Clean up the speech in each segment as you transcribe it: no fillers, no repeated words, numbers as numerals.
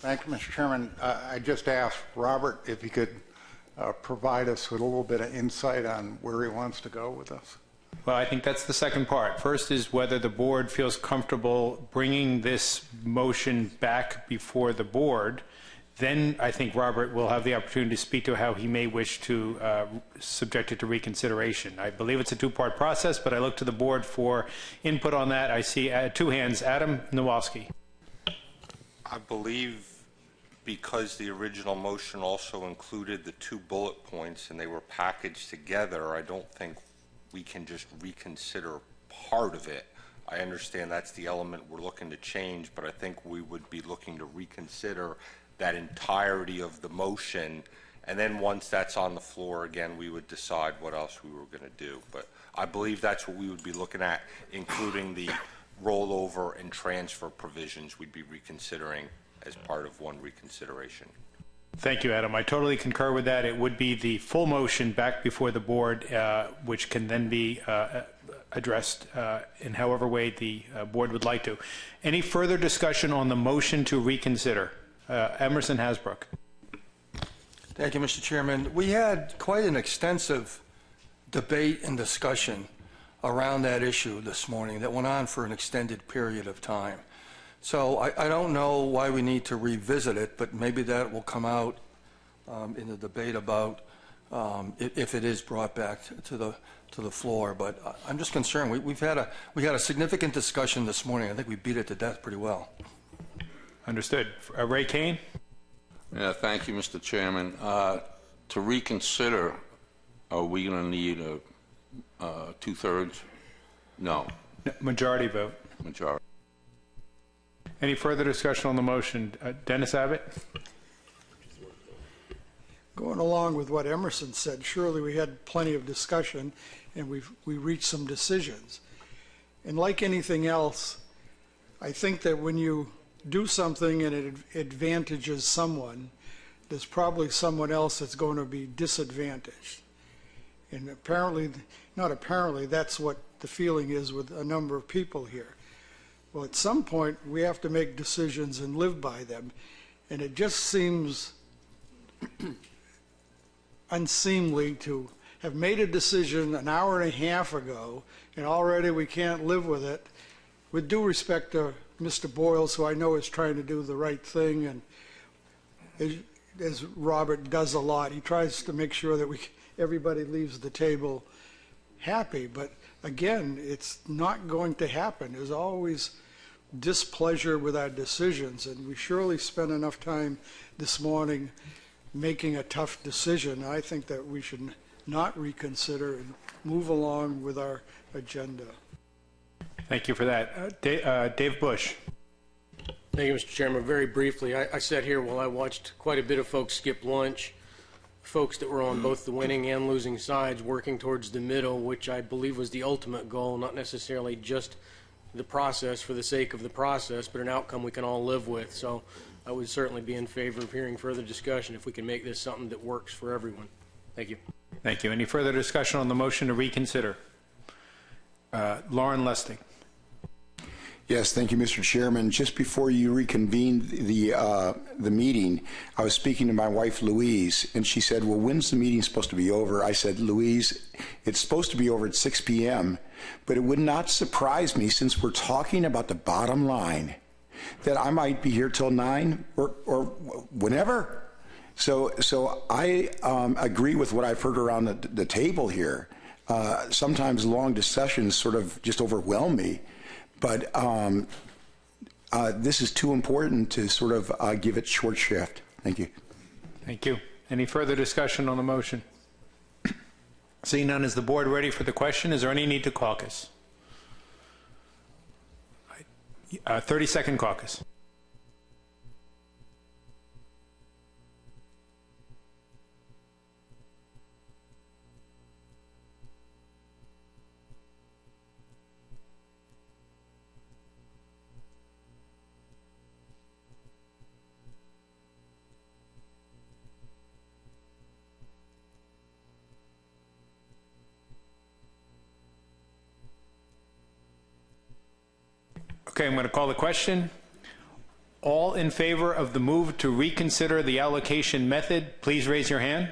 Thank you, Mr. Chairman. I just asked Robert if he could provide us with a little bit of insight on where he wants to go with this. Well, I think that's the second part. First is whether the board feels comfortable bringing this motion back before the board. Then I think Robert will have the opportunity to speak to how he may wish to subject it to reconsideration. I believe it's a two-part process, but I look to the board for input on that. I see two hands. Adam Nowalski. I believe because the original motion also included the 2 bullet points and they were packaged together, I don't think we can just reconsider part of it. I understand that's the element we're looking to change, but I think we would be looking to reconsider that entirety of the motion, and then once that's on the floor again, we would decide what else we were going to do. But I believe that's what we would be looking at, including the rollover and transfer provisions we'd be reconsidering as part of one reconsideration. Thank you, Adam. I totally concur with that. It would be the full motion back before the board, which can then be addressed in however way the board would like to. Any further discussion on the motion to reconsider? Emerson Hasbrook. Thank you, Mr. Chairman. We had quite an extensive debate and discussion around that issue this morning that went on for an extended period of time. So I don't know why we need to revisit it, but maybe that will come out in the debate about if it is brought back to the floor. But I'm just concerned. We had a significant discussion this morning. I think we beat it to death pretty well. Understood. Ray Kane. Yeah, thank you, Mr. Chairman. To reconsider, are we going to need a 2/3? No. Majority vote. Majority. Any further discussion on the motion? Dennis Abbott? Going along with what Emerson said, surely we had plenty of discussion and we reached some decisions. And like anything else, I think that when you do something and it advantages someone, there's probably someone else that's going to be disadvantaged. And apparently, not apparently, that's what the feeling is with a number of people here. Well, at some point, we have to make decisions and live by them. And it just seems unseemly to have made a decision an hour and a half ago, and already we can't live with it. With due respect to Mr. Boyles, who I know is trying to do the right thing, and as Robert does a lot, he tries to make sure that everybody leaves the table happy. But again, it's not going to happen. There's always displeasure with our decisions, and we surely spent enough time this morning making a tough decision. I think that we should not reconsider and move along with our agenda. Thank you for that. Dave Bush. Thank you, Mr. Chairman. Very briefly, I sat here while I watched quite a bit of folks skip lunch, folks that were on both the winning and losing sides working towards the middle, which I believe was the ultimate goal, not necessarily just the process for the sake of the process, but an outcome we can all live with. So I would certainly be in favor of hearing further discussion if we can make this something that works for everyone. Thank you. Thank you. Any further discussion on the motion to reconsider? Lauren Lustig. Yes, thank you, Mr. Chairman. Just before you reconvened the meeting, I was speaking to my wife, Louise, and she said, well, when's the meeting supposed to be over? I said, Louise, it's supposed to be over at 6 p.m., but it would not surprise me, since we're talking about the bottom line, that I might be here till 9 or whenever. So I agree with what I've heard around the table here. Sometimes long discussions sort of just overwhelm me. But this is too important to sort of give it short shrift. Thank you. Thank you. Any further discussion on the motion? Seeing none, is the board ready for the question? Is there any need to caucus? 30-second caucus. Okay, I'm going to call the question. All in favor of the move to reconsider the allocation method, please raise your hand.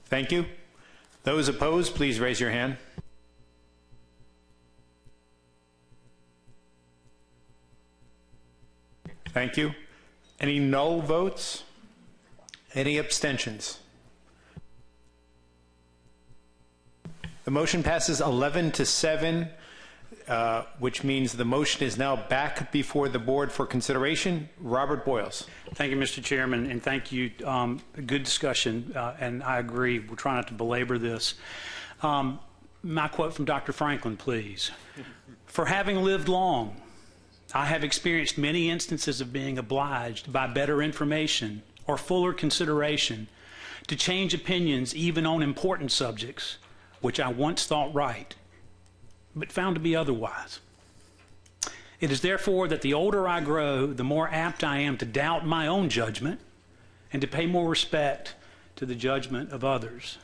Thank you. Those opposed, please raise your hand. Thank you. Any null votes? Any abstentions? The motion passes 11-7, which means the motion is now back before the board for consideration. Robert Boyles. Thank you, Mr. Chairman, and thank you. Good discussion, and I agree. We'll try not to belabor this. My quote from Dr. Franklin, please. For having lived long, I have experienced many instances of being obliged by better information or fuller consideration to change opinions even on important subjects, which I once thought right, but found to be otherwise. It is therefore that the older I grow, the more apt I am to doubt my own judgment and to pay more respect to the judgment of others.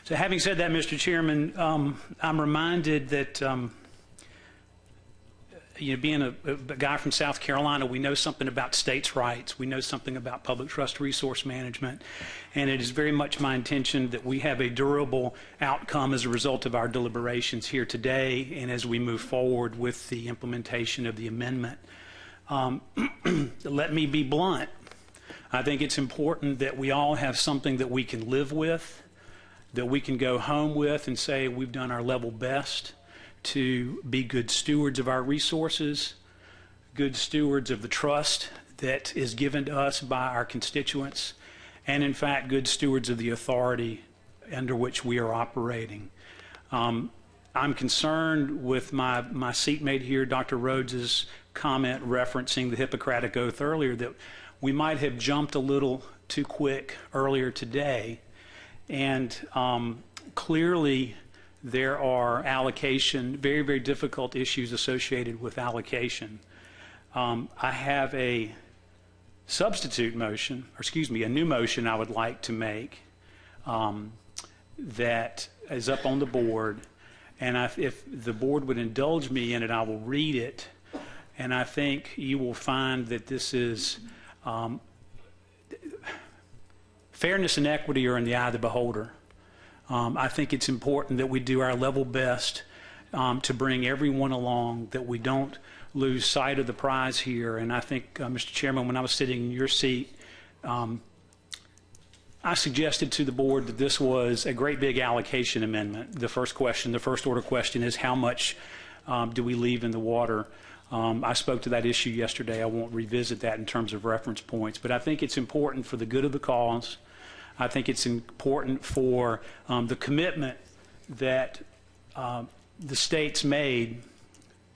So having said that, Mr. Chairman, I'm reminded that being a guy from South Carolina, we know something about states' rights. We know something about public trust resource management. And it is very much my intention that we have a durable outcome as a result of our deliberations here today and as we move forward with the implementation of the amendment. Let me be blunt. I think it's important that we all have something that we can live with, that we can go home with and say we've done our level best to be good stewards of our resources, good stewards of the trust that is given to us by our constituents, and in fact, good stewards of the authority under which we are operating. I'm concerned with my seatmate here, Dr. Rhodes's comment referencing the Hippocratic Oath earlier, that we might have jumped a little too quick earlier today, and clearly there are very, very difficult issues associated with allocation. I have a substitute motion, or excuse me, a new motion I would like to make that is up on the board. And if the board would indulge me in it, I will read it. And I think you will find that this is fairness and equity are in the eye of the beholder. I think it's important that we do our level best to bring everyone along, that we don't lose sight of the prize here. And I think, Mr. Chairman, when I was sitting in your seat, I suggested to the board that this was a great big allocation amendment. The first order question is how much do we leave in the water? I spoke to that issue yesterday. I won't revisit that in terms of reference points, but I think it's important for the good of the cause. I think it's important for the commitment that the states made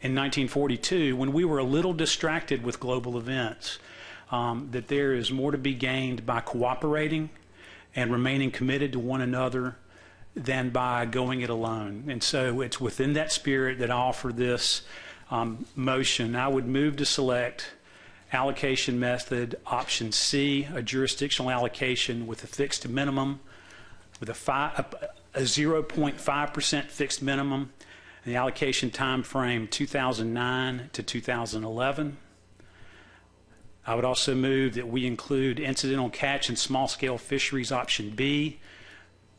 in 1942 when we were a little distracted with global events, that there is more to be gained by cooperating and remaining committed to one another than by going it alone. And so it's within that spirit that I offer this motion. I would move to select allocation method option C, a jurisdictional allocation with a fixed minimum, with a 0.5% fixed minimum, and the allocation time frame 2009 to 2011. I would also move that we include incidental catch and small-scale fisheries option B,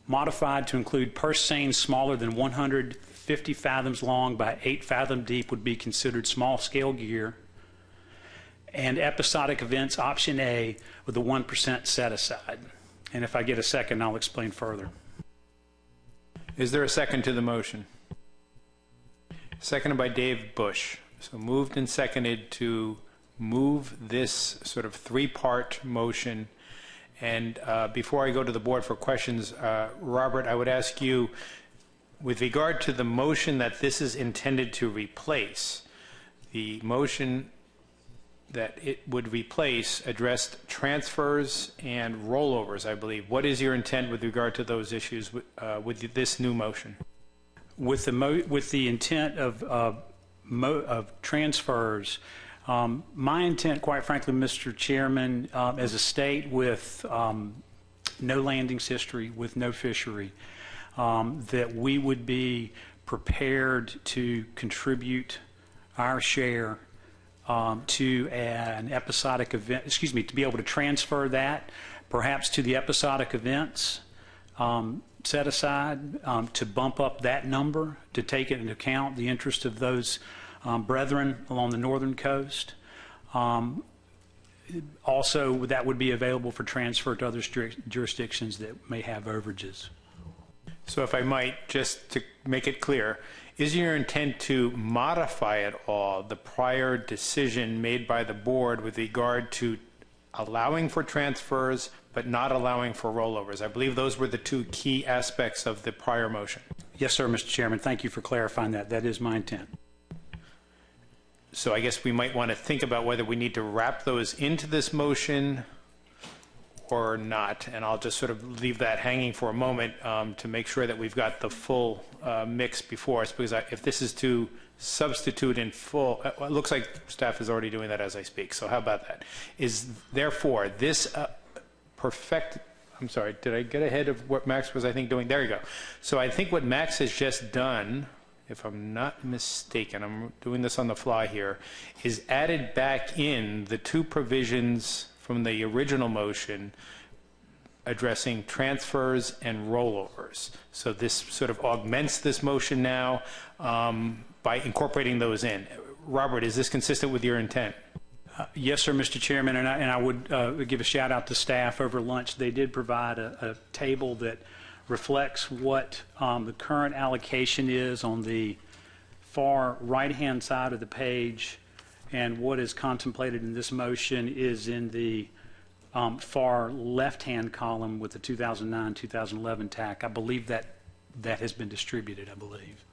modified to include purse seines smaller than 150 fathoms long by 8 fathom deep would be considered small-scale gear, and episodic events option A with a 1% set aside. And if I get a second, I'll explain further. Is there a second to the motion? Seconded by Dave Bush. So moved and seconded to move this sort of three-part motion. And before I go to the board for questions, Robert, I would ask you, with regard to the motion that this is intended to replace, the motion that it would replace addressed transfers and rollovers, I believe. What is your intent with regard to those issues with this new motion? With the intent of transfers, my intent, quite frankly, Mr. Chairman, as a state with no landings history, with no fishery, that we would be prepared to contribute our share to an episodic event, to be able to transfer that perhaps to the episodic events set aside, to bump up that number, to take into account the interest of those brethren along the northern coast. Also, that would be available for transfer to other jurisdictions that may have overages. So if I might, just to make it clear, is your intent to modify at all the prior decision made by the board with regard to allowing for transfers but not allowing for rollovers? I believe those were the two key aspects of the prior motion. Yes, sir, Mr. Chairman. Thank you for clarifying that. That is my intent. So I guess we might want to think about whether we need to wrap those into this motion or not, and I'll just sort of leave that hanging for a moment to make sure that we've got the full mix before us, because if this is to substitute in full, it looks like staff is already doing that as I speak, so how about that? Is therefore this I'm sorry, did I get ahead of what Max was, I think, doing? There you go. So I think what Max has just done, if I'm not mistaken, I'm doing this on the fly here, is added back in the two provisions from the original motion addressing transfers and rollovers. So this sort of augments this motion now by incorporating those in. Robert, is this consistent with your intent? Yes, sir, Mr. Chairman, and I would give a shout out to staff over lunch. They did provide a table that reflects what the current allocation is on the far right-hand side of the page, and what is contemplated in this motion is in the far left-hand column with the 2009-2011 TAC. I believe that has been distributed, I believe.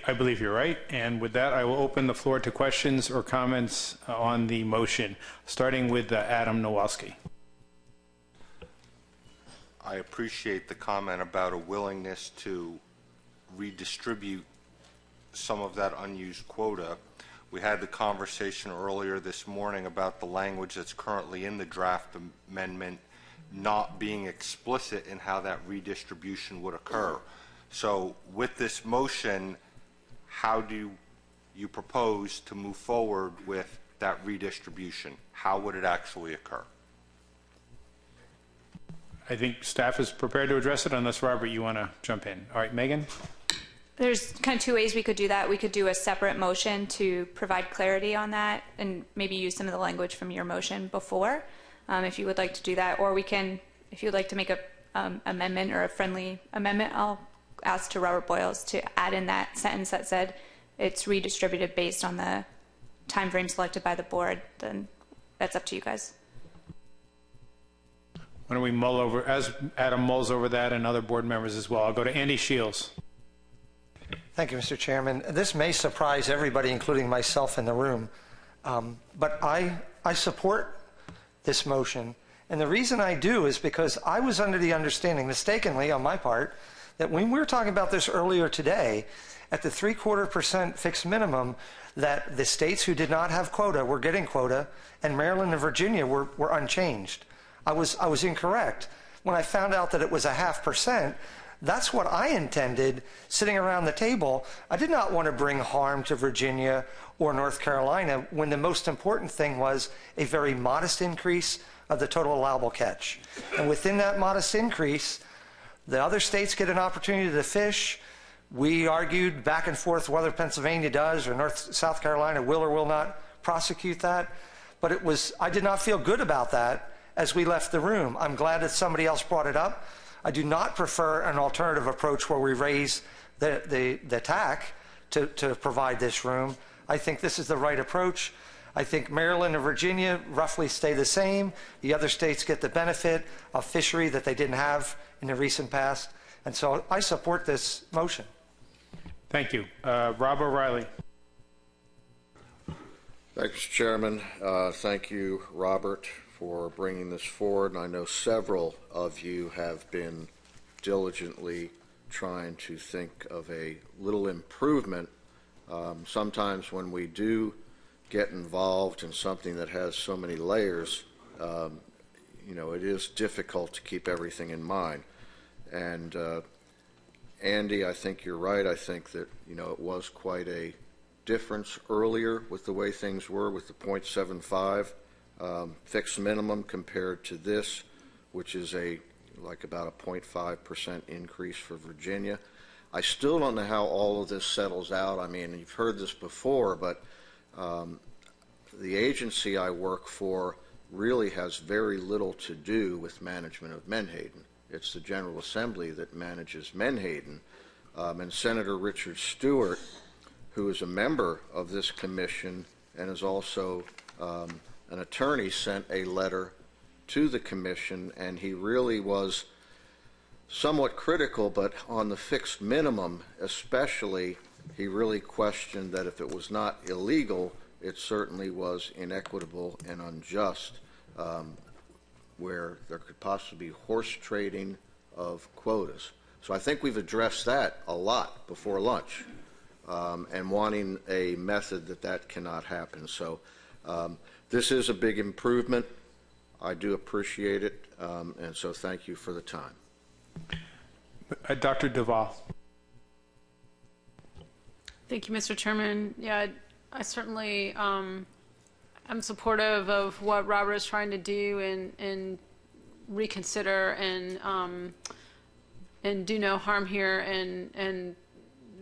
I believe you're right. And with that, I will open the floor to questions or comments on the motion, starting with Adam Nowalski. I appreciate the comment about a willingness to redistribute some of that unused quota. We had the conversation earlier this morning about the language that's currently in the draft amendment not being explicit in how that redistribution would occur. So with this motion, how do you propose to move forward with that redistribution? How would it actually occur? I think staff is prepared to address it, unless, Robert, you want to jump in. All right, Megan? There's kind of two ways we could do that. We could do a separate motion to provide clarity on that and maybe use some of the language from your motion before, if you would like to do that. Or we can, if you'd like to make a amendment or a friendly amendment, I'll ask to Robert Boyles to add in that sentence that said it's redistributed based on the time frame selected by the board. Then that's up to you guys. Why don't we mull over, as Adam mulls over that and other board members as well. I'll go to Andy Shields. Thank you, Mr. Chairman. This may surprise everybody, including myself in the room, but I support this motion. And the reason I do is because I was under the understanding, mistakenly on my part, that when we were talking about this earlier today, at the 0.75% fixed minimum, that the states who did not have quota were getting quota, and Maryland and Virginia were unchanged. I was incorrect. When I found out that it was 0.5%, that's what I intended sitting around the table. I did not want to bring harm to Virginia or North Carolina when the most important thing was a very modest increase of the total allowable catch. And within that modest increase, the other states get an opportunity to fish. We argued back and forth whether Pennsylvania does or South Carolina will or will not prosecute that. But I did not feel good about that as we left the room. I'm glad that somebody else brought it up. I do not prefer an alternative approach where we raise the TAC to provide this room. I think this is the right approach. I think Maryland and Virginia roughly stay the same. The other states get the benefit of fishery that they didn't have in the recent past. And so I support this motion. Thank you. Rob O'Reilly. Thank you, Mr. Chairman. Thank you, Robert, for bringing this forward. And I know several of you have been diligently trying to think of a little improvement. Sometimes when we do get involved in something that has so many layers, it is difficult to keep everything in mind. And Andy, I think you're right. I think that, it was quite a difference earlier with the way things were with the 0.75 fixed minimum compared to this, which is about a 0.5% increase for Virginia. I still don't know how all of this settles out. I mean, you've heard this before, but the agency I work for really has very little to do with management of Menhaden. It's the General Assembly that manages Menhaden. And Senator Richard Stewart, who is a member of this commission and is also an attorney, sent a letter to the commission, and he really was somewhat critical, but on the fixed minimum especially, he really questioned that if it was not illegal, it certainly was inequitable and unjust, where there could possibly be horse trading of quotas. So I think we've addressed that a lot before lunch, and wanting a method that cannot happen. So this is a big improvement. I do appreciate it, and so thank you for the time. Dr. Duvall. Thank you, Mr. Chairman. Yeah, I certainly am supportive of what Robert is trying to do and reconsider and do no harm here and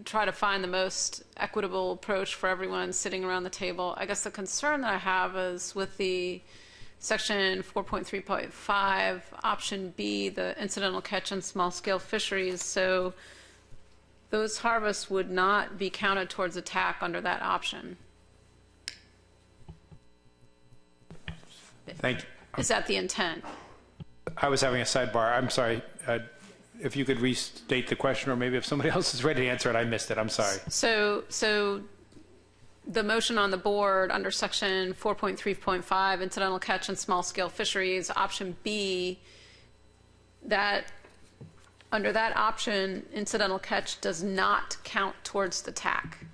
try to find the most equitable approach for everyone sitting around the table. I guess the concern that I have is with the Section 4.3.5, Option B, the incidental catch and small-scale fisheries. So those harvests would not be counted towards a TAC under that option. Thank you. Is that the intent? I was having a sidebar. I'm sorry. If you could restate the question, or maybe if somebody else is ready to answer it, I missed it. I'm sorry. So the motion on the board under Section 4.3.5, incidental catch and small-scale fisheries, Option B, that under that option, incidental catch does not count towards the TAC.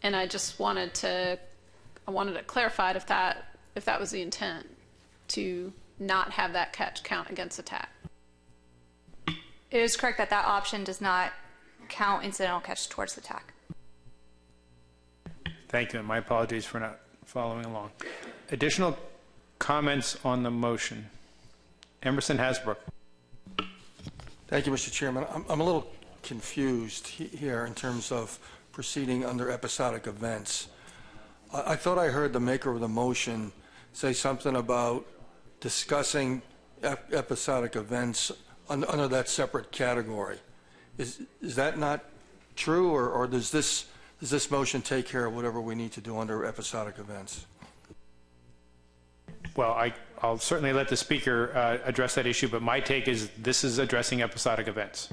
And I just wanted to clarify if that was the intent, to not have that catch count against the TAC. It is correct that that option does not count incidental catch towards the TAC. Thank you, and my apologies for not following along. Additional comments on the motion? Emerson Hasbrook. Thank you, Mr. Chairman. I'm a little confused here in terms of proceeding under episodic events. I thought I heard the maker of the motion say something about discussing episodic events under that separate category. Is that not true, or does this motion take care of whatever we need to do under episodic events? Well, I'll certainly let the speaker address that issue, but my take is this is addressing episodic events.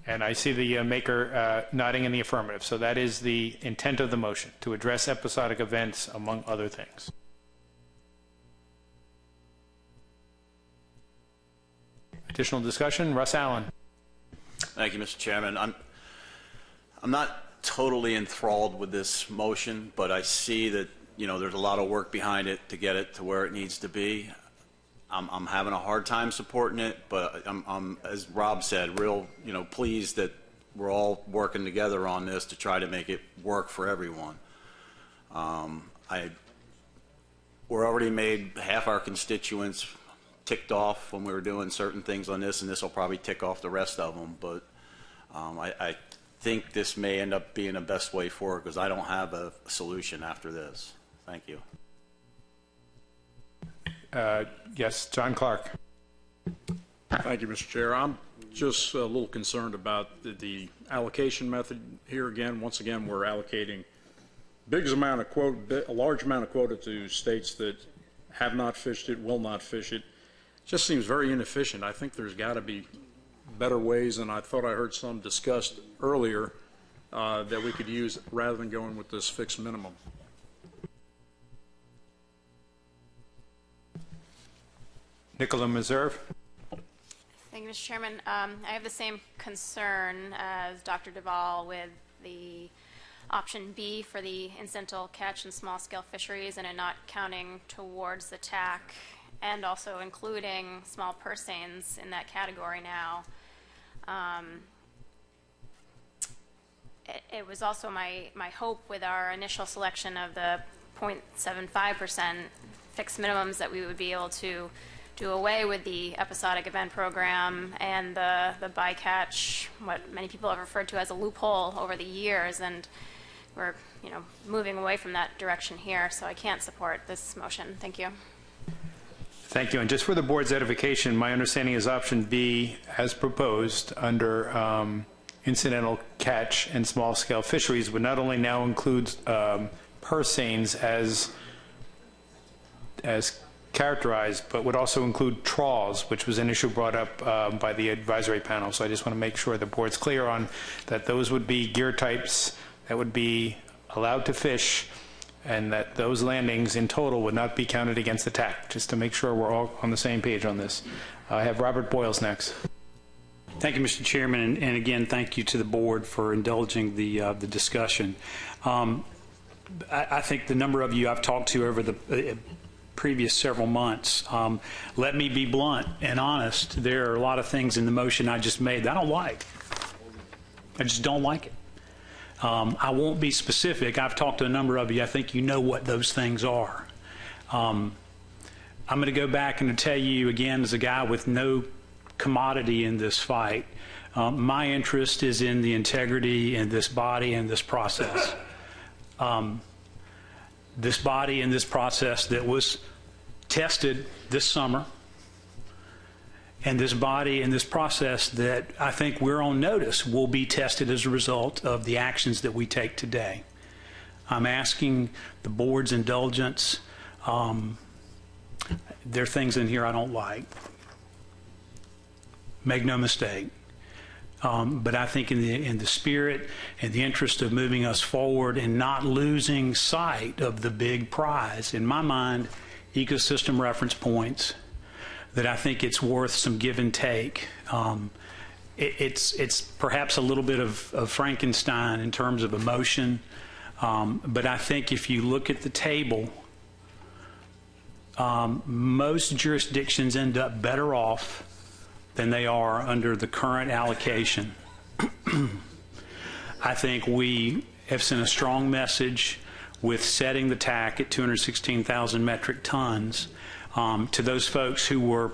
And I see the maker nodding in the affirmative. So that is the intent of the motion, to address episodic events, among other things. Additional discussion? Russ Allen. Thank you, Mr. Chairman. I'm not totally enthralled with this motion, but I see that there's a lot of work behind it to get it to where it needs to be. I'm having a hard time supporting it, but I'm as Rob said, real pleased that we're all working together on this to try to make it work for everyone. We're already made half our constituents ticked off when we were doing certain things on this, and this will probably tick off the rest of them. But I think this may end up being the best way forward, because I don't have a solution after this. Thank you. Yes, John Clark. Thank you, Mr. Chair. I'm just a little concerned about the allocation method here. Once again, we're allocating a large amount of quota to states that have not fished it, will not fish it. Just seems very inefficient. I think there's got to be better ways, and I thought I heard some discussed earlier that we could use rather than going with this fixed minimum. Nicola Meserve. Thank you, Mr. Chairman. I have the same concern as Dr. Duvall with the option B for the incidental catch and small-scale fisheries, and it not counting towards the TAC, and also including small purse seines in that category now. It was also my hope with our initial selection of the 0.75% fixed minimums that we would be able to do away with the episodic event program and the bycatch, what many people have referred to as a loophole over the years, and we're moving away from that direction here, so I can't support this motion. Thank you. Thank you. And just for the board's edification, my understanding is option B, as proposed under incidental catch and small-scale fisheries, would not only now include purse seines as characterized, but would also include trawls, which was an issue brought up by the advisory panel. So I just want to make sure the board's clear on that those would be gear types that would be allowed to fish, and that those landings in total would not be counted against the TAC, just to make sure we're all on the same page on this. I have Robert Boyles next. Thank you, Mr. Chairman, and again, thank you to the board for indulging the discussion. I think the number of you I've talked to over the previous several months, let me be blunt and honest. There are a lot of things in the motion I just made that I don't like. I just don't like it. I won't be specific. I've talked to a number of you. I think you know what those things are. I'm going to go back and tell you again, as a guy with no commodity in this fight, my interest is in the integrity in this body and this process. This body and this process that was tested this summer, and this body and this process that I think we're on notice will be tested as a result of the actions that we take today. I'm asking the board's indulgence. There are things in here I don't like. Make no mistake. But I think in the spirit and the interest of moving us forward and not losing sight of the big prize, in my mind, ecosystem reference points, that I think it's worth some give and take. It's perhaps a little bit of Frankenstein in terms of emotion, but I think if you look at the table, most jurisdictions end up better off than they are under the current allocation. I think we have sent a strong message with setting the TAC at 216,000 metric tons to those folks who were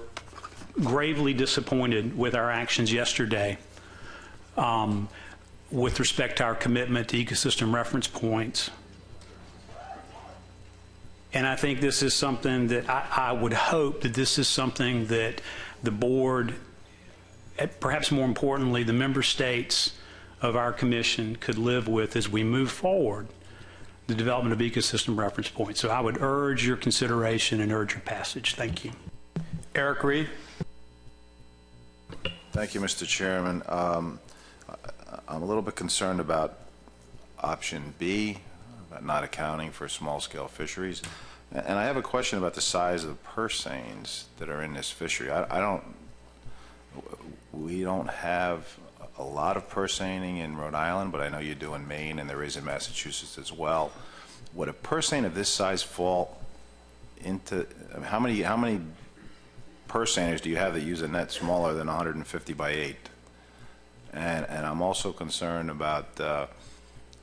gravely disappointed with our actions yesterday with respect to our commitment to ecosystem reference points. And I think this is something that I would hope that this is something that the board, perhaps more importantly, the member states of our commission could live with as we move forward the development of ecosystem reference points. So I would urge your consideration and urge your passage. Thank you. Eric Reed. Thank you, Mr. Chairman. I'm a little bit concerned about option B, about not accounting for small-scale fisheries. And I have a question about the size of the purse seines that are in this fishery. We don't have a lot of purse seining in Rhode Island, but I know you do in Maine, and there is in Massachusetts as well. Would a purse seine of this size fall into, I mean, how many purse seiners do you have that use a net smaller than 150 by 8? And I'm also concerned about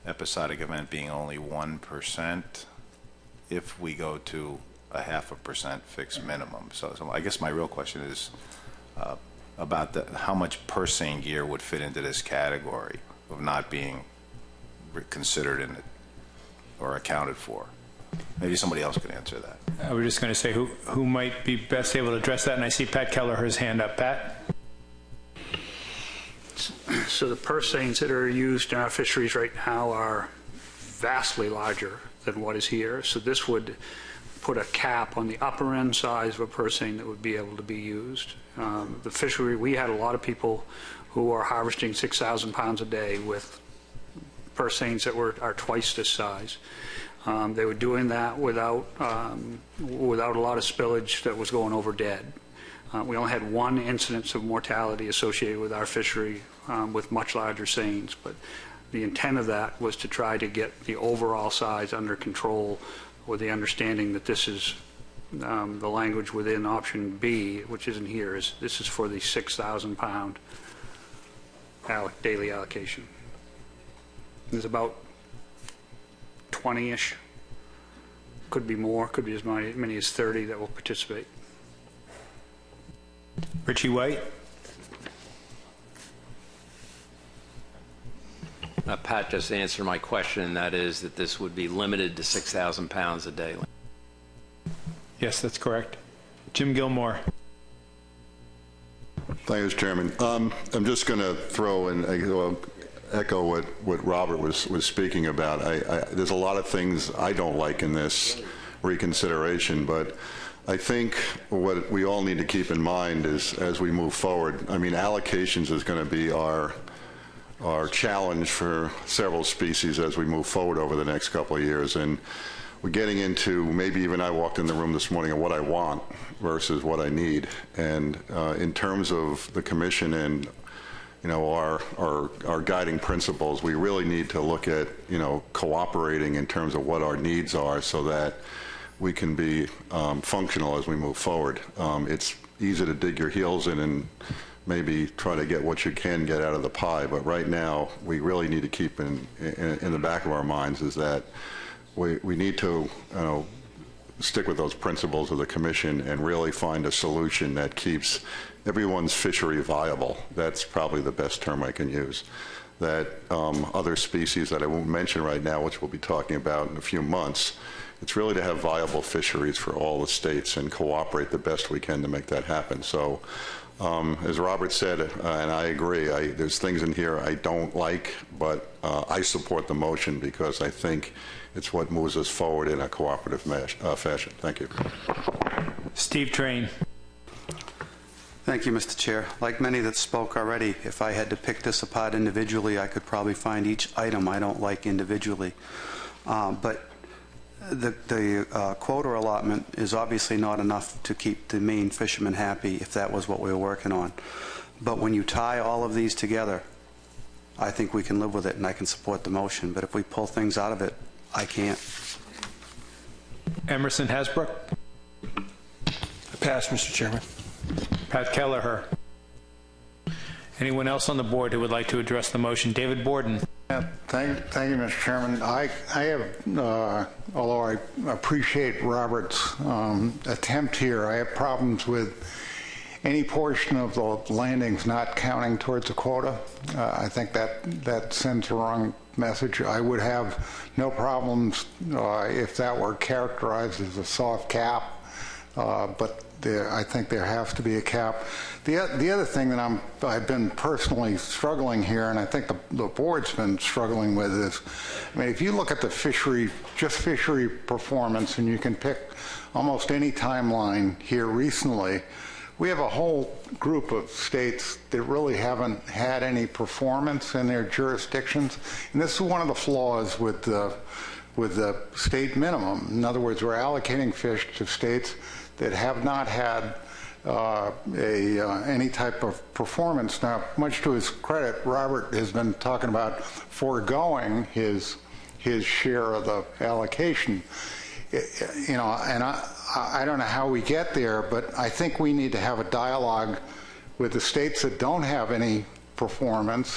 episodic event being only 1% if we go to a 0.5% fixed minimum. So I guess my real question is about how much purse seine gear would fit into this category of not being considered in it or accounted for. Maybe somebody else could answer that. I was just going to say who might be best able to address that, and I see Pat Keller, his hand up. Pat? So the purse seines that are used in our fisheries right now are vastly larger than what is here. So this would put a cap on the upper end size of a purse seine that would be able to be used. The fishery, we had a lot of people who are harvesting 6,000 pounds a day with purse seines that are twice this size. They were doing that without a lot of spillage that was going over dead. We only had one incidence of mortality associated with our fishery with much larger seines, but the intent of that was to try to get the overall size under control with the understanding that this is the language within option B, which isn't here, this is for the 6,000 pound daily allocation. There's about 20-ish, could be more, could be as many as 30 that will participate. Richie White. Pat just answered my question, and that is that this would be limited to 6,000 pounds a day. Yes, that's correct. Jim Gilmore. Thank you, Mr. Chairman. I'm just going to throw in, echo what Robert was speaking about. There's a lot of things I don't like in this reconsideration, but I think what we all need to keep in mind is, as we move forward, I mean, allocations is going to be our challenge for several species as we move forward over the next couple of years. And we're getting into, maybe even I walked in the room this morning, of what I want versus what I need. And in terms of the commission and our guiding principles, we really need to look at cooperating in terms of what our needs are, so that we can be functional as we move forward. It's easy to dig your heels in and maybe try to get what you can get out of the pie, but right now we really need to keep in the back of our minds is that we need to stick with those principles of the commission and really find a solution that keeps everyone's fishery viable. That's probably the best term I can use. That other species that I won't mention right now, which we'll be talking about in a few months, it's really to have viable fisheries for all the states and cooperate the best we can to make that happen. So as Robert said, and I agree, there's things in here I don't like, but I support the motion because I think it's what moves us forward in a cooperative fashion. Thank you. Steve Train. Thank you, Mr. Chair. Like many that spoke already, if I had to pick this apart individually, I could probably find each item I don't like individually. But the quota allotment is obviously not enough to keep the Maine fishermen happy if that was what we were working on. But when you tie all of these together, I think we can live with it and I can support the motion. But if we pull things out of it, I can't. Emerson Hasbrook. Pass, Mr. Chairman. Pat Kelleher. Anyone else on the board who would like to address the motion? David Borden. Thank you, Mr. Chairman. I have, although I appreciate Robert's attempt here, I have problems with any portion of the landings not counting towards the quota. I think that sends the wrong message. I would have no problems if that were characterized as a soft cap, but I think there has to be a cap. The other thing that I've been personally struggling here, and I think the board's been struggling with, is, I mean, if you look at the fishery performance, and you can pick almost any timeline here recently, we have a whole group of states that really haven't had any performance in their jurisdictions, and this is one of the flaws with the state minimum. In other words, we're allocating fish to states that have not had any type of performance. Now, much to his credit, Robert has been talking about foregoing his share of the allocation. And I don't know how we get there, but I think we need to have a dialogue with the states that don't have any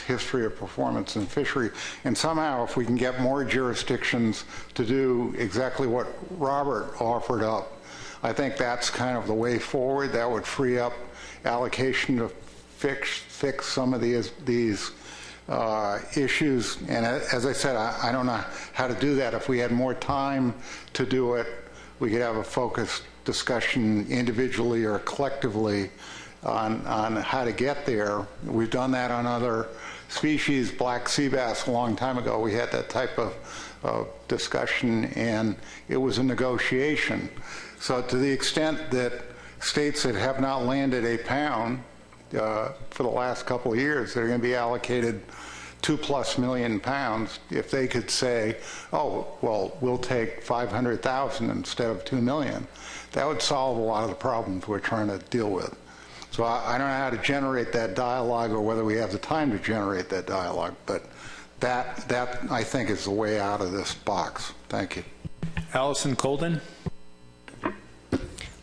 history of performance in fishery, and somehow if we can get more jurisdictions to do exactly what Robert offered up, I think that's kind of the way forward. That would free up allocation to fix some of these issues. And as I said, I don't know how to do that. If we had more time to do it, we could have a focused discussion individually or collectively on how to get there. We've done that on other species. Black sea bass, a long time ago, we had that type of discussion, and it was a negotiation. So to the extent that states that have not landed a pound for the last couple of years, they're going to be allocated 2+ million pounds. If they could say, oh, well, we'll take 500,000 instead of 2 million, that would solve a lot of the problems we're trying to deal with. So I don't know how to generate that dialogue or whether we have the time to generate that dialogue, but that I think is the way out of this box. Thank you. Allison Colden.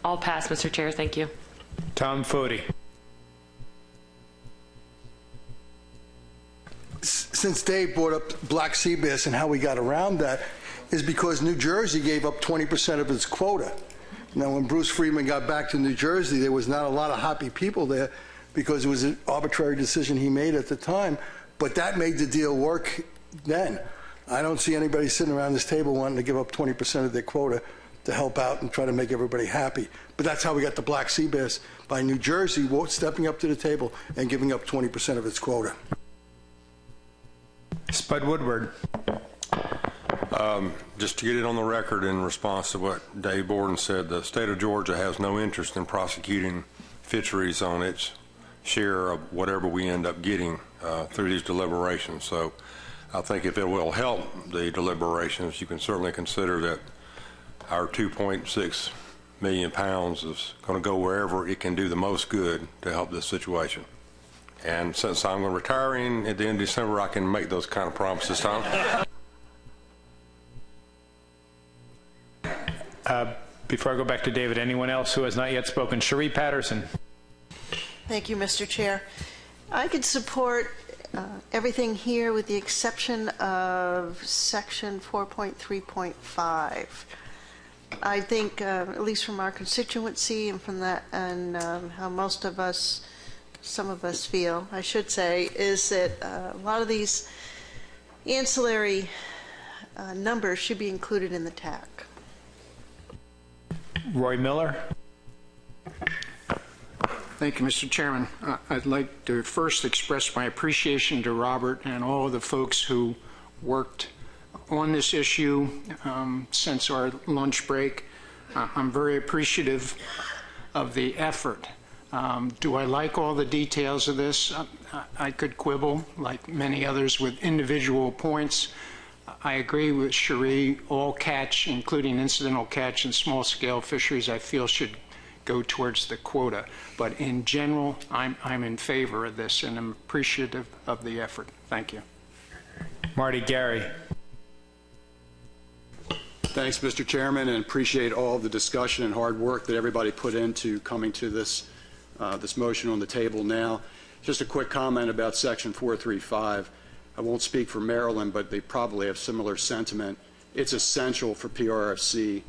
I'll pass, Mr. Chair. Thank you. Tom Foti. since Dave brought up black sea bass and how we got around that, is because New Jersey gave up 20% of its quota. Now, when Bruce Friedman got back to New Jersey, there was not a lot of happy people there because it was an arbitrary decision he made at the time, but that made the deal work then. I don't see anybody sitting around this table wanting to give up 20% of their quota to help out and try to make everybody happy. But that's how we got the black sea bass, by New Jersey stepping up to the table and giving up 20% of its quota. Spud Woodward. Just to get it on the record in response to what Dave Borden said, the state of Georgia has no interest in prosecuting fisheries on its share of whatever we end up getting through these deliberations. So I think if it will help the deliberations, you can certainly consider that our 2.6 million pounds is going to go wherever it can do the most good to help this situation. And since I'm retiring at the end of December, I can make those kind of promises, Tom. Before I go back to David, anyone else who has not yet spoken? Cherie Patterson. Thank you, Mr. Chair. I could support everything here with the exception of section 4.3.5. I think, at least from our constituency and from that, and how most of us, some of us feel, I should say, is that a lot of these ancillary numbers should be included in the TAC. Roy Miller. Thank you, Mr. Chairman. I'd like to first express my appreciation to Robert and all of the folks who worked on this issue since our lunch break. I'm very appreciative of the effort. Do I like all the details of this? I could quibble, like many others, with individual points. I agree with Cherie. All catch, including incidental catch and small-scale fisheries, I feel should go towards the quota. But in general, I'm in favor of this, and I'm appreciative of the effort. Thank you. Marty Gary. Thanks, Mr. Chairman, and appreciate all the discussion and hard work that everybody put into coming to this this motion on the table now. Just a quick comment about Section 435. I won't speak for Maryland, but they probably have similar sentiment. It's essential for PRFC.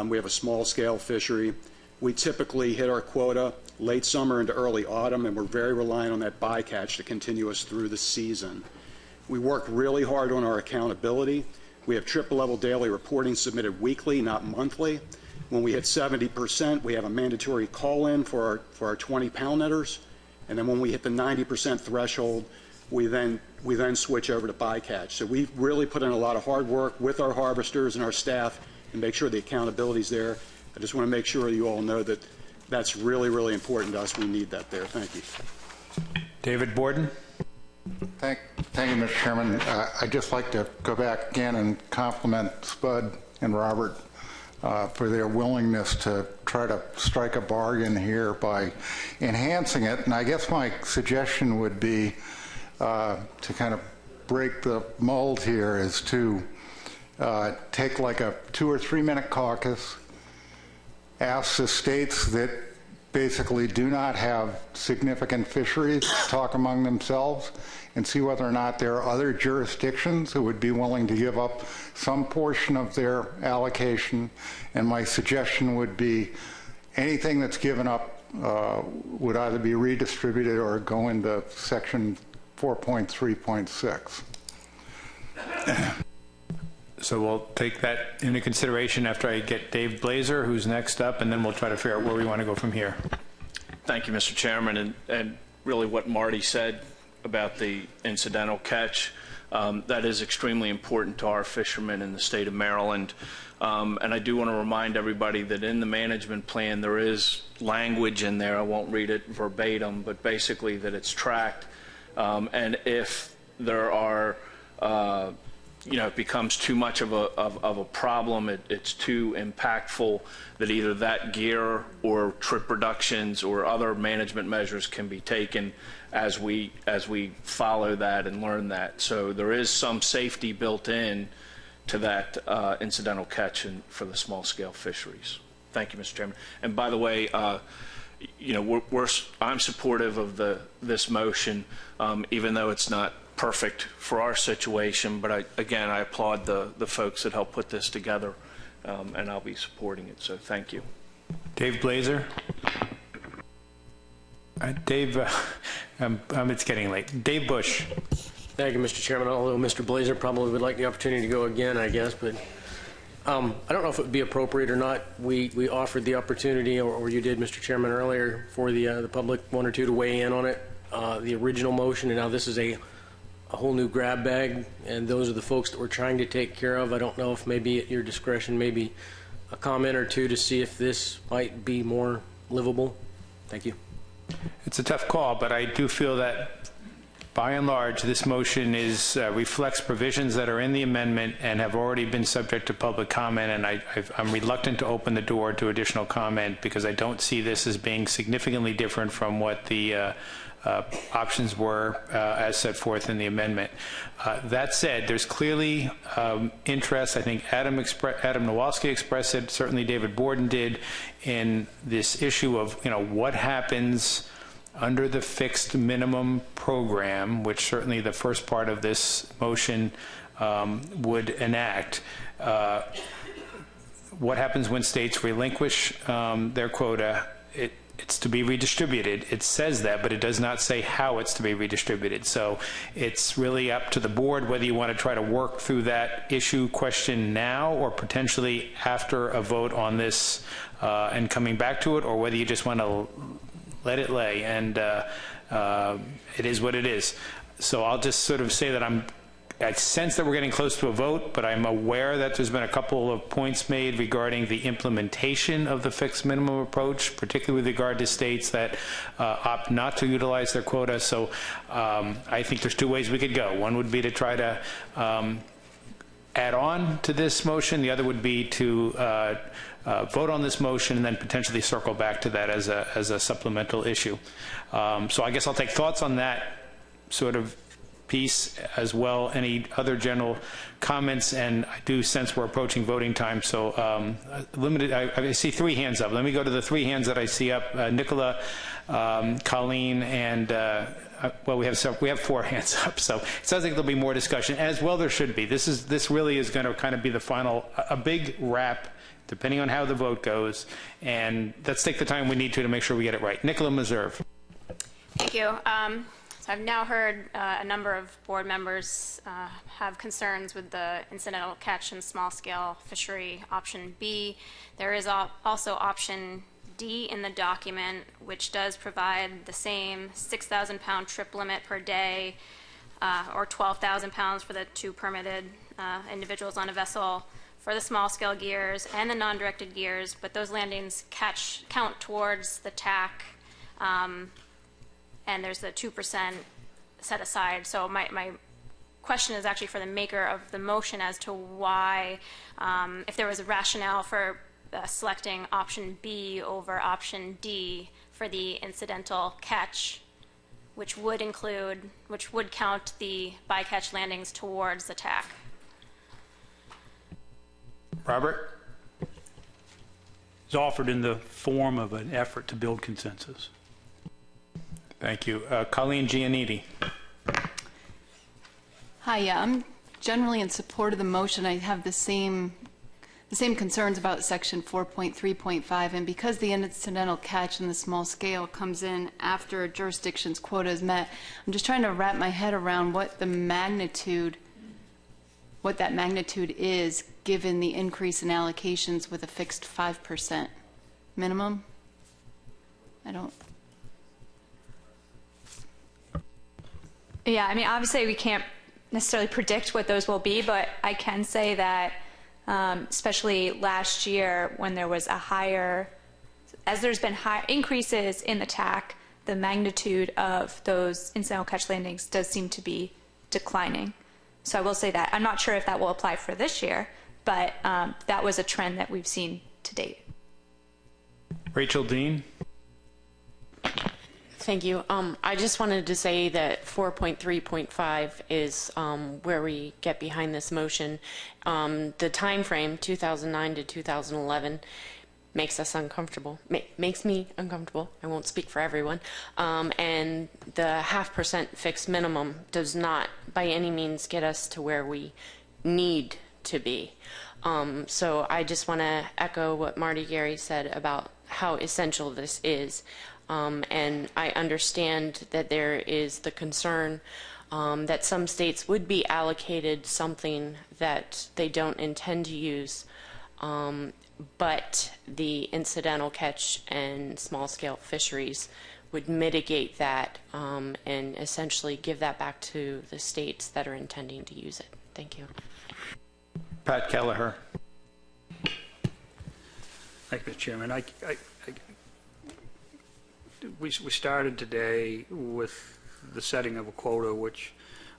We have a small-scale fishery. We typically hit our quota late summer into early autumn, and we're very reliant on that bycatch to continue us through the season. We work really hard on our accountability. We have triple-level daily reporting submitted weekly, not monthly. When we hit 70%, we have a mandatory call-in for our 20-pound netters, and then when we hit the 90% threshold, we then switch over to bycatch. So we've really put in a lot of hard work with our harvesters and our staff and make sure the accountability is there. I just want to make sure you all know that that's really, really important to us. We need that there. Thank you. David Borden. Thank you, Mr. Chairman. I'd just like to go back again and compliment Spud and Robert for their willingness to try to strike a bargain here by enhancing it. And I guess my suggestion would be to kind of break the mold here is to take like a 2 or 3 minute caucus, ask the states that basically do not have significant fisheries talk among themselves and see whether or not there are other jurisdictions who would be willing to give up some portion of their allocation. And my suggestion would be anything that's given up would either be redistributed or go into section 4.3.6. So we'll take that into consideration after I get Dave Blazer, who's next up, and then we'll try to figure out where we want to go from here. Thank you, Mr. Chairman, and really what Marty said about the incidental catch, that is extremely important to our fishermen in the state of Maryland. And I do want to remind everybody that in the management plan there is language in there, I won't read it verbatim, but basically that it's tracked. And if there are it becomes too much of a problem, it's too impactful, that either that gear or trip reductions or other management measures can be taken as we follow that and learn that. So there is some safety built in to that incidental catch for the small scale fisheries. Thank you, Mr. Chairman. And by the way, I'm supportive of this motion, even though it's not perfect for our situation, but again, I applaud the folks that helped put this together, and I'll be supporting it, so thank you. Dave Blazer. Dave, it's getting late. Dave Bush. Thank you, Mr. Chairman. Although Mr. Blazer probably would like the opportunity to go again, I guess, but I don't know if it would be appropriate or not. We offered the opportunity, or you did, Mr. Chairman, earlier for the public, one or two, to weigh in on it, the original motion, and now this is a whole new grab bag, and those are the folks that we're trying to take care of. I don't know if maybe at your discretion, maybe a comment or two to see if this might be more livable. Thank you. It's a tough call, but I do feel that by and large this motion reflects provisions that are in the amendment and have already been subject to public comment, and I'm reluctant to open the door to additional comment because I don't see this as being significantly different from what the options were as set forth in the amendment. That said, there's clearly interest. I think Adam Nowalski expressed it, certainly David Borden did, in this issue of what happens under the fixed minimum program, which certainly the first part of this motion would enact. What happens when states relinquish their quota? It's to be redistributed. It says that, but it does not say how it's to be redistributed. So it's really up to the board whether you want to try to work through that question now or potentially after a vote on this and coming back to it, or whether you just want to let it lay. And it is what it is. So I'll just sort of say that I sense that we're getting close to a vote, but I'm aware that there's been a couple of points made regarding the implementation of the fixed minimum approach, particularly with regard to states that opt not to utilize their quota. So I think there's two ways we could go. One would be to try to add on to this motion. The other would be to vote on this motion and then potentially circle back to that as a supplemental issue. So I guess I'll take thoughts on that sort of piece as well. Any other general comments? And I do sense we're approaching voting time, so limited. I see three hands up. Let me go to the three hands that I see up. Nicola, Colleen, and well, we have four hands up. So it sounds like there'll be more discussion. As well, there should be. This really is going to kind of be the final, a big wrap, depending on how the vote goes. And let's take the time we need to make sure we get it right. Nicola Meserve. Thank you. So I've now heard a number of board members have concerns with the incidental catch and small-scale fishery option B. There is also option D in the document, which does provide the same 6,000-pound trip limit per day or 12,000 pounds for the two permitted individuals on a vessel for the small-scale gears and the non-directed gears, but those landings count towards the TAC, and there's the 2% set aside. So my question is actually for the maker of the motion as to why, if there was a rationale for selecting option B over option D for the incidental catch, which would count the bycatch landings towards the TAC. Robert? It's offered in the form of an effort to build consensus. Thank you. Colleen Giannitti. Hi, yeah, I'm generally in support of the motion. I have the same concerns about section 4.3.5, and because the incidental catch and the small scale comes in after a jurisdiction's quota is met, I'm just trying to wrap my head around what that magnitude is given the increase in allocations with a fixed 5% minimum. Yeah, I mean, obviously we can't necessarily predict what those will be, but I can say that especially last year when there was as there's been high increases in the TAC, the magnitude of those incidental catch landings does seem to be declining. So I will say that. I'm not sure if that will apply for this year, but that was a trend that we've seen to date. Rachel Dean. Thank you. I just wanted to say that 4.3.5 is where we get behind this motion. The time frame, 2009 to 2011, makes us uncomfortable. Makes me uncomfortable. I won't speak for everyone. And the 0.5% fixed minimum does not by any means get us to where we need to be. So I just want to echo what Marty Gary said about how essential this is. And I understand that there is the concern that some states would be allocated something that they don't intend to use, but the incidental catch and small-scale fisheries would mitigate that and essentially give that back to the states that are intending to use it. Thank you. Pat Kelleher. Thank you, Mr. Chairman. We started today with the setting of a quota,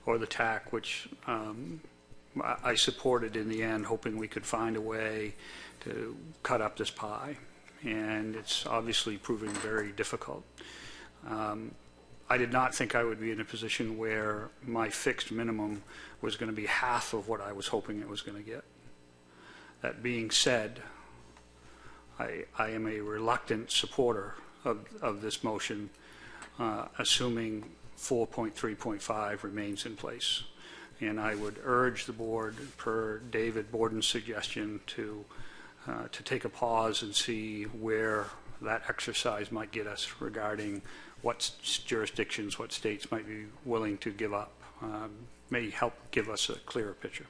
or the TAC, which I supported in the end, hoping we could find a way to cut up this pie, and it's obviously proving very difficult. I did not think I would be in a position where my fixed minimum was going to be half of what I was hoping it was going to get. That being said, I am a reluctant supporter of this motion, assuming 4.3.5 remains in place. And I would urge the board, per David Borden's suggestion, to take a pause and see where that exercise might get us regarding what jurisdictions, what states might be willing to give up. May help give us a clearer picture.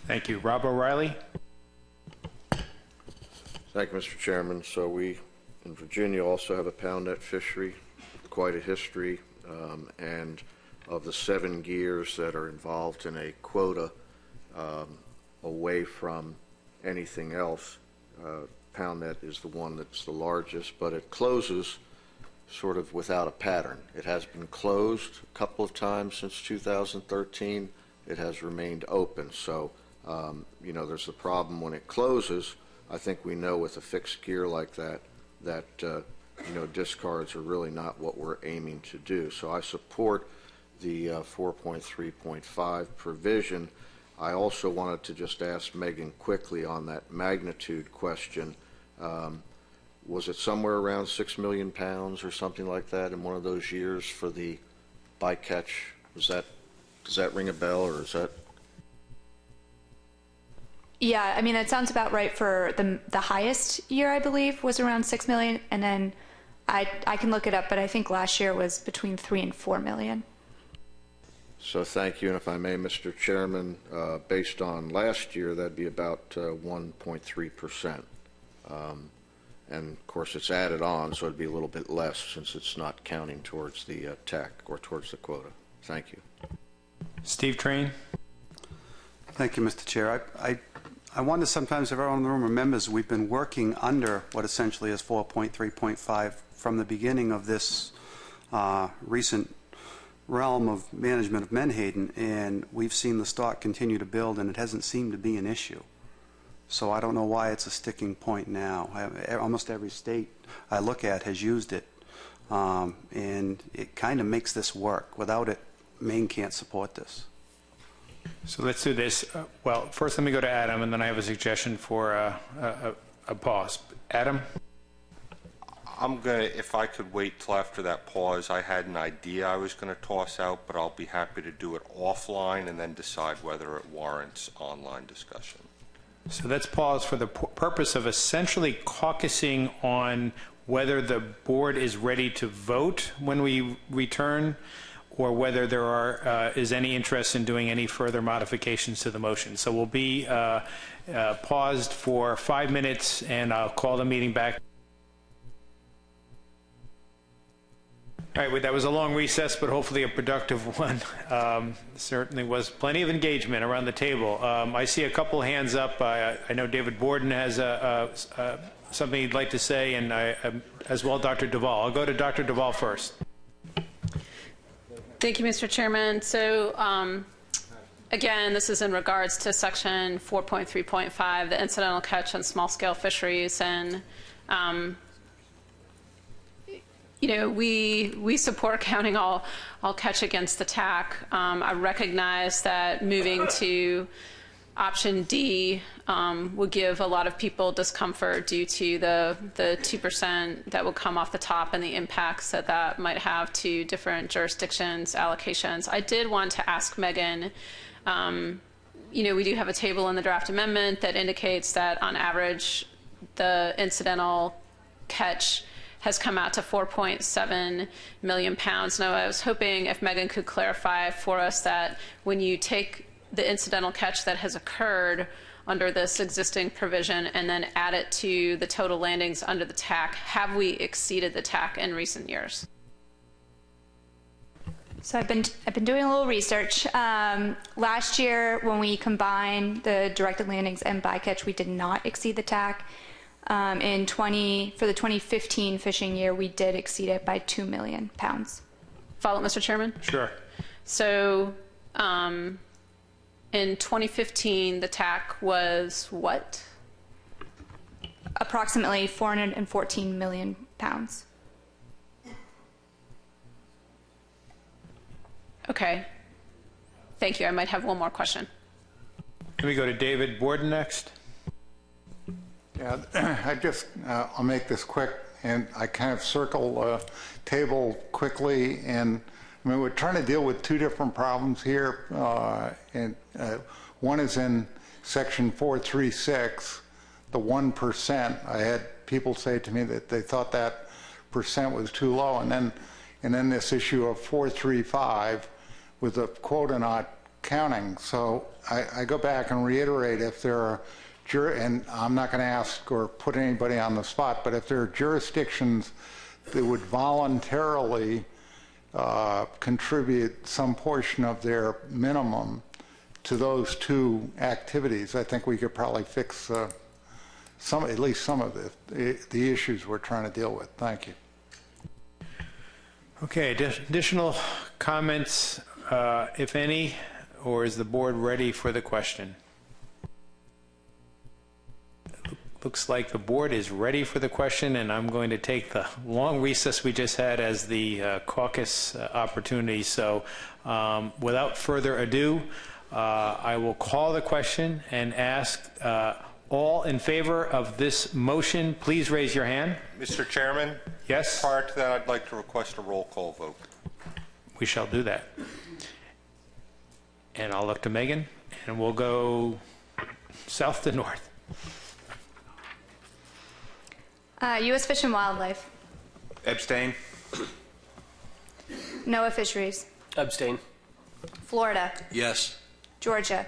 Thank you. Rob O'Reilly. Thank you, Mr. Chairman. So we in Virginia also have a pound net fishery, quite a history, and of the 7 gears that are involved in a quota away from anything else, pound net is the one that's the largest, but it closes sort of without a pattern. It has been closed a couple of times since 2013. It has remained open. So, you know, there's a problem when it closes. I think we know with a fixed gear like that, you know, discards are really not what we're aiming to do. So I support the 4.3.5 provision. I also wanted to just ask Megan quickly on that magnitude question. Was it somewhere around 6 million pounds or something like that in one of those years for the bycatch? Does that ring a bell, or is that? Yeah, I mean, that sounds about right for the highest year, I believe, was around 6 million. And then I can look it up, but I think last year was between 3 and 4 million. So thank you. And if I may, Mr. Chairman, based on last year, that'd be about 1.3%. And of course, it's added on, so it'd be a little bit less since it's not counting towards the TAC or towards the quota. Thank you. Steve Train. Thank you, Mr. Chair. I wonder sometimes if everyone in the room remembers we've been working under what essentially is 4.3.5 from the beginning of this recent realm of management of Menhaden, and we've seen the stock continue to build, and it hasn't seemed to be an issue. So I don't know why it's a sticking point now. Almost every state I look at has used it, and it kind of makes this work. Without it, Maine can't support this. So let's do this. Well, first let me go to Adam, and then I have a suggestion for a pause. Adam? I'm going to, if I could wait till after that pause, I had an idea I was going to toss out, but I'll be happy to do it offline and then decide whether it warrants online discussion. So let's pause for the purpose of essentially caucusing on whether the board is ready to vote when we return, or whether there is any interest in doing any further modifications to the motion. So we'll be paused for 5 minutes, and I'll call the meeting back. All right, well, that was a long recess, but hopefully a productive one. Certainly was plenty of engagement around the table. I see a couple hands up. I know David Borden has something he'd like to say, and as well Dr. Duvall. I'll go to Dr. Duvall first. Thank you, Mr. Chairman. So, again, this is in regards to Section 4.3.5, the incidental catch on small-scale fisheries, and you know, we support counting all catch against the TAC. I recognize that moving to option D would give a lot of people discomfort due to the 2% that would come off the top and the impacts that that might have to different jurisdictions, allocations. I did want to ask Megan, we do have a table in the draft amendment that indicates that on average the incidental catch has come out to 4.7 million pounds. Now, I was hoping if Megan could clarify for us that when you take the incidental catch that has occurred under this existing provision and then add it to the total landings under the TAC, have we exceeded the TAC in recent years? So I've been doing a little research. Last year, when we combined the directed landings and bycatch, we did not exceed the TAC. For the 2015 fishing year, we did exceed it by 2 million pounds. Follow, Mr. Chairman? Sure. So in 2015, the TAC was what? Approximately 414 million pounds. Okay. Thank you. I might have one more question. Let me go to David Borden next. Yeah, I'll make this quick, and I kind of circle table quickly, and I mean, we're trying to deal with two different problems here, and one is in section 436, the 1%. I had people say to me that they thought that percent was too low, and then this issue of 435 with the quota not counting. So I go back and reiterate, if there are and I'm not going to ask or put anybody on the spot, but if there are jurisdictions that would voluntarily contribute some portion of their minimum to those two activities, I think we could probably fix at least some of the issues we're trying to deal with. Thank you. Okay, additional comments, if any, or is the board ready for the question? Looks like the board is ready for the question, and I'm going to take the long recess we just had as the caucus opportunity. So without further ado, I will call the question and ask all in favor of this motion, please raise your hand. Mr. Chairman? Yes? Prior to that, I'd like to request a roll call vote. We shall do that. And I'll look to Megan, and we'll go south to north. U.S. Fish and Wildlife. Abstain. NOAA Fisheries. Abstain. Florida. Yes. Georgia.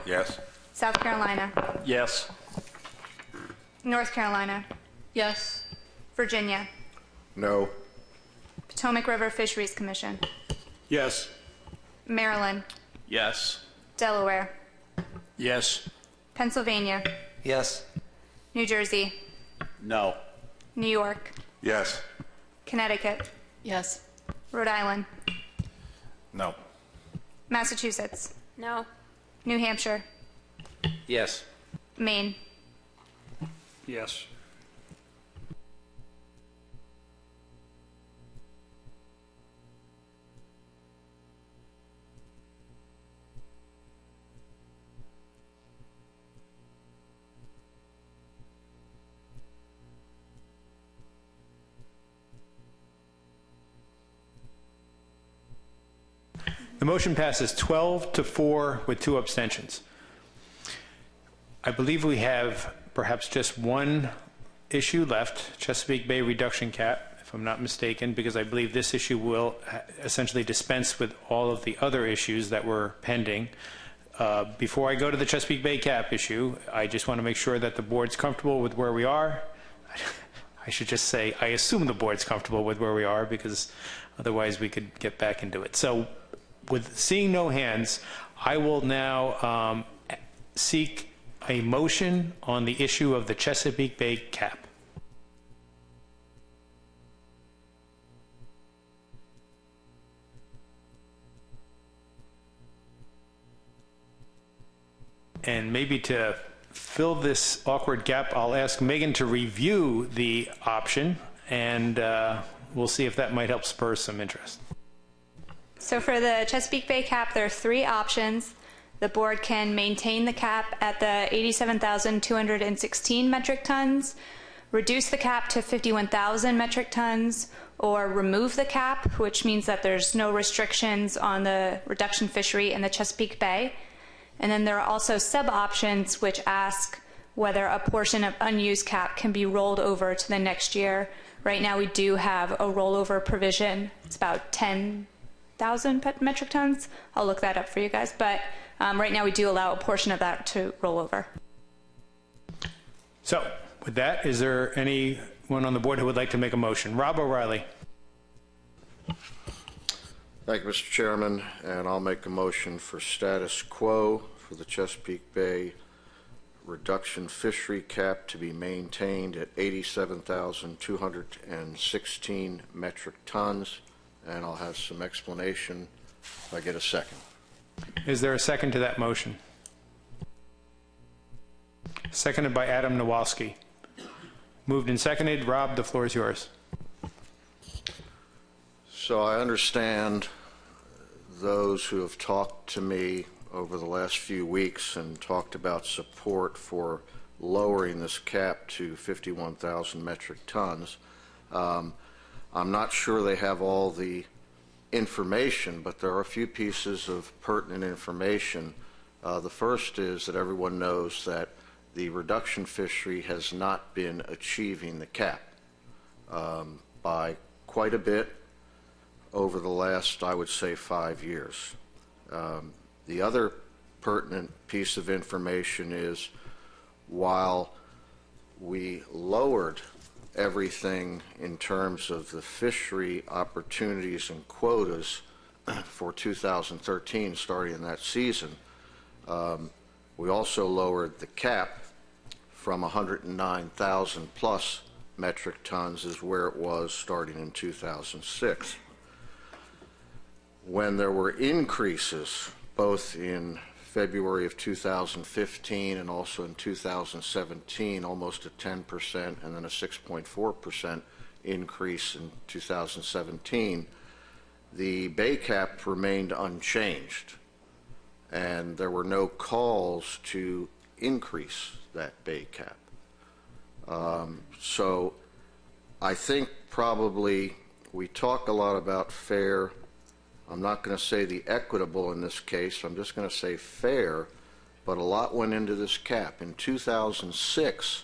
Yes. South Carolina. Yes. North Carolina. Yes. Virginia. No. Potomac River Fisheries Commission. Yes. Maryland. Yes. Delaware. Yes. Pennsylvania. Yes. New Jersey. No. New York. Yes. Connecticut. Yes. Rhode Island. No. Massachusetts. No. New Hampshire. Yes. Maine. Yes. The motion passes 12-4 with 2 abstentions. I believe we have perhaps just one issue left, Chesapeake Bay reduction cap, if I'm not mistaken, because I believe this issue will essentially dispense with all of the other issues that were pending. Before I go to the Chesapeake Bay cap issue, I just want to make sure that the board's comfortable with where we are. I should just say, I assume the board's comfortable with where we are, because otherwise we could get back into it. So with seeing no hands, I will now seek a motion on the issue of the Chesapeake Bay cap. And maybe to fill this awkward gap, I'll ask Megan to review the option, and we'll see if that might help spur some interest. So for the Chesapeake Bay cap, there are 3 options. the board can maintain the cap at the 87,216 metric tons, reduce the cap to 51,000 metric tons, or remove the cap, which means that there's no restrictions on the reduction fishery in the Chesapeake Bay. And then there are also sub-options which ask whether a portion of unused cap can be rolled over to the next year. Right now we do have a rollover provision. It's about 10,000 metric tons. I'll look that up for you guys. But right now we do allow a portion of that to roll over. So with that, is there anyone on the board who would like to make a motion? Rob O'Reilly. Thank you, Mr. Chairman, and I'll make a motion for status quo for the Chesapeake Bay reduction fishery cap to be maintained at 87,216 metric tons, and I'll have some explanation if I get a second. Is there a second to that motion? Seconded by Adam Nowalski. Moved and seconded. Rob, the floor is yours. So I understand those who have talked to me over the last few weeks and talked about support for lowering this cap to 51,000 metric tons. I'm not sure they have all the information, but there are a few pieces of pertinent information. The first is that everyone knows that the reduction fishery has not been achieving the cap by quite a bit over the last, I would say, 5 years. The other pertinent piece of information is while we lowered everything in terms of the fishery opportunities and quotas for 2013 starting in that season, we also lowered the cap from 109,000 plus metric tons is where it was starting in 2006. When there were increases both in February of 2015 and also in 2017, almost a 10% and then a 6.4% increase in 2017, the bay cap remained unchanged, and there were no calls to increase that bay cap. So I think probably we talk a lot about fair. I'm not going to say the equitable in this case. I'm just going to say fair, but a lot went into this cap. In 2006,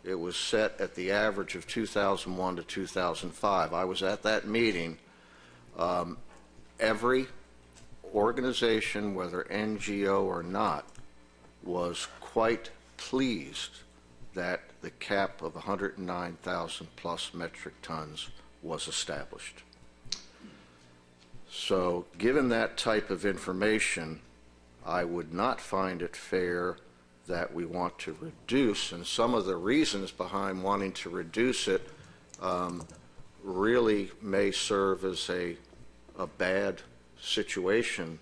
it was set at the average of 2001 to 2005. I was at that meeting. Every organization, whether NGO or not, was quite pleased that the cap of 109,000 plus metric tons was established. So given that type of information, I would not find it fair that we want to reduce, and some of the reasons behind wanting to reduce it really may serve as a bad situation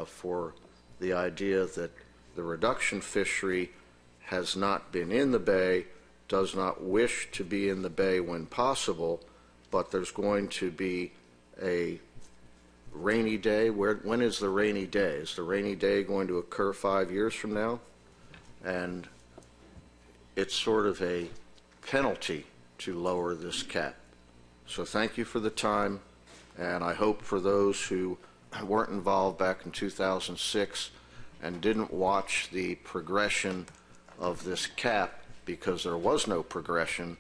for the idea that the reduction fishery has not been in the bay, does not wish to be in the bay when possible, but there's going to be a rainy day. When is the rainy day? Is the rainy day going to occur 5 years from now? And it's sort of a penalty to lower this cap. So thank you for the time, and I hope for those who weren't involved back in 2006 and didn't watch the progression of this cap, because there was no progression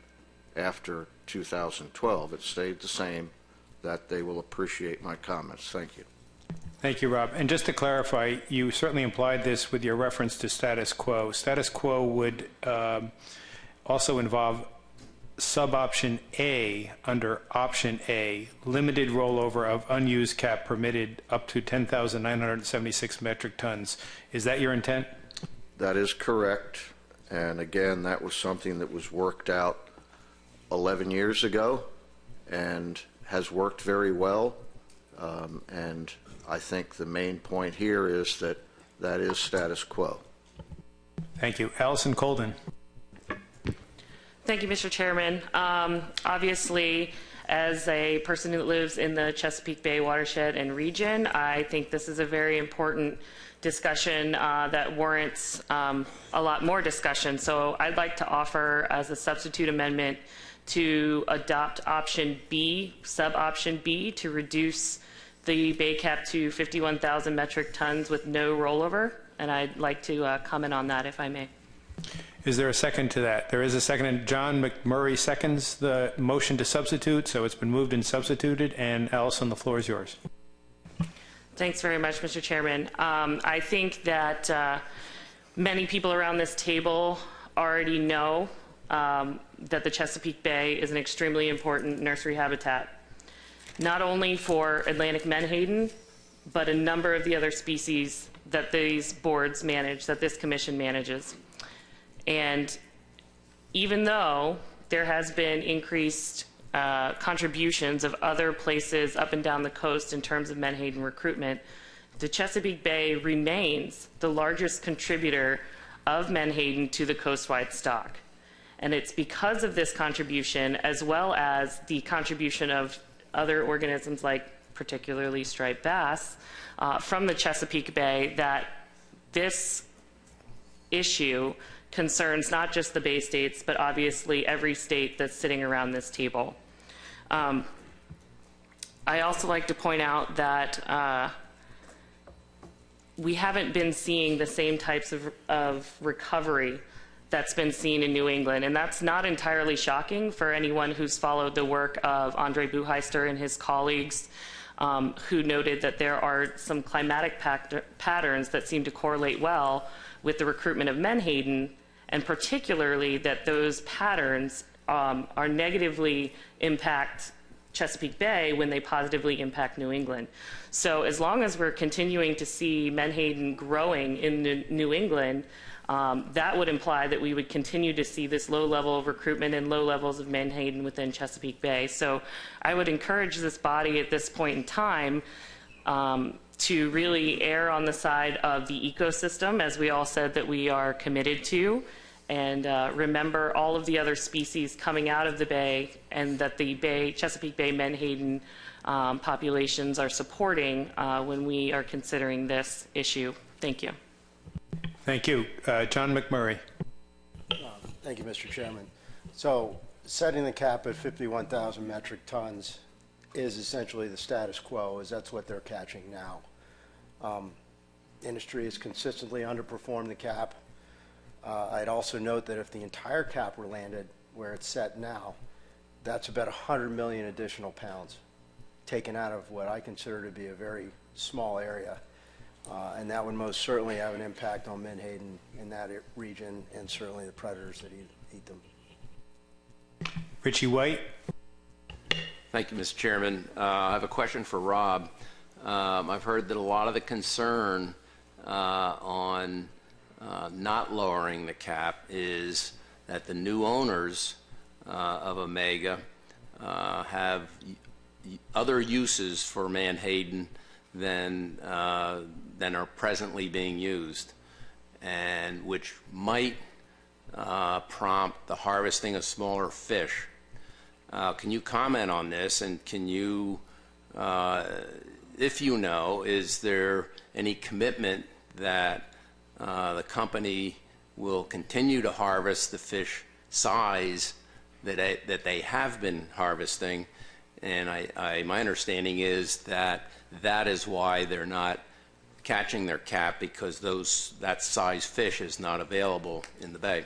after 2012. It stayed the same, that they will appreciate my comments. Thank you. Thank you, Rob. And just to clarify, you certainly implied this with your reference to status quo. Status quo would also involve sub-option A under option A, limited rollover of unused cap permitted up to 10,976 metric tons. Is that your intent? That is correct. And again, that was something that was worked out 11 years ago and has worked very well. And I think the main point here is that that is status quo. Thank you. Allison Colden. Thank you, Mr. Chairman. Obviously, As a person who lives in the Chesapeake Bay watershed and region, I think this is a very important discussion that warrants a lot more discussion. So I'd like to offer as a substitute amendment to adopt option B, sub-option B, to reduce the bay cap to 51,000 metric tons with no rollover. And I'd like to comment on that if I may. Is there a second to that? There is a second, and John McMurray seconds the motion to substitute, so it's been moved and substituted, and Allison, the floor is yours. Thanks very much, Mr. Chairman. I think that many people around this table already know that the Chesapeake Bay is an extremely important nursery habitat, not only for Atlantic menhaden, but a number of the other species that these boards manage, that this commission manages. And even though there has been increased contributions of other places up and down the coast in terms of menhaden recruitment, the Chesapeake Bay remains the largest contributor of menhaden to the coastwide stock. And it's because of this contribution, as well as the contribution of other organisms like particularly striped bass from the Chesapeake Bay, that this issue concerns not just the Bay States, but obviously every state that's sitting around this table. I also like to point out that we haven't been seeing the same types of recovery that's been seen in New England, and that's not entirely shocking for anyone who's followed the work of Andre Buheister and his colleagues, who noted that there are some climatic patterns that seem to correlate well with the recruitment of menhaden, and particularly that those patterns are negatively impact Chesapeake Bay when they positively impact New England. So as long as we're continuing to see menhaden growing in New England, that would imply that we would continue to see this low level of recruitment and low levels of menhaden within Chesapeake Bay. So I would encourage this body at this point in time to really err on the side of the ecosystem, as we all said that we are committed to, and remember all of the other species coming out of the bay and that the Chesapeake Bay menhaden populations are supporting when we are considering this issue. Thank you. Thank you. John McMurray. Thank you, Mr. Chairman. So setting the cap at 51,000 metric tons is essentially the status quo, as that's what they're catching now. Industry has consistently underperformed the cap. I'd also note that if the entire cap were landed where it's set now, that's about 100 million additional pounds taken out of what I consider to be a very small area. And that would most certainly have an impact on menhaden in that region, and certainly the predators that eat them. Richie White. Thank you, Mr. Chairman. I have a question for Rob. I've heard that a lot of the concern on not lowering the cap is that the new owners of Omega have other uses for menhaden than are presently being used, and which might prompt the harvesting of smaller fish. Can you comment on this, and can you, if you know, is there any commitment that the company will continue to harvest the fish size that they have been harvesting? And my understanding is that is why they're not catching their cap, because that size fish is not available in the bay.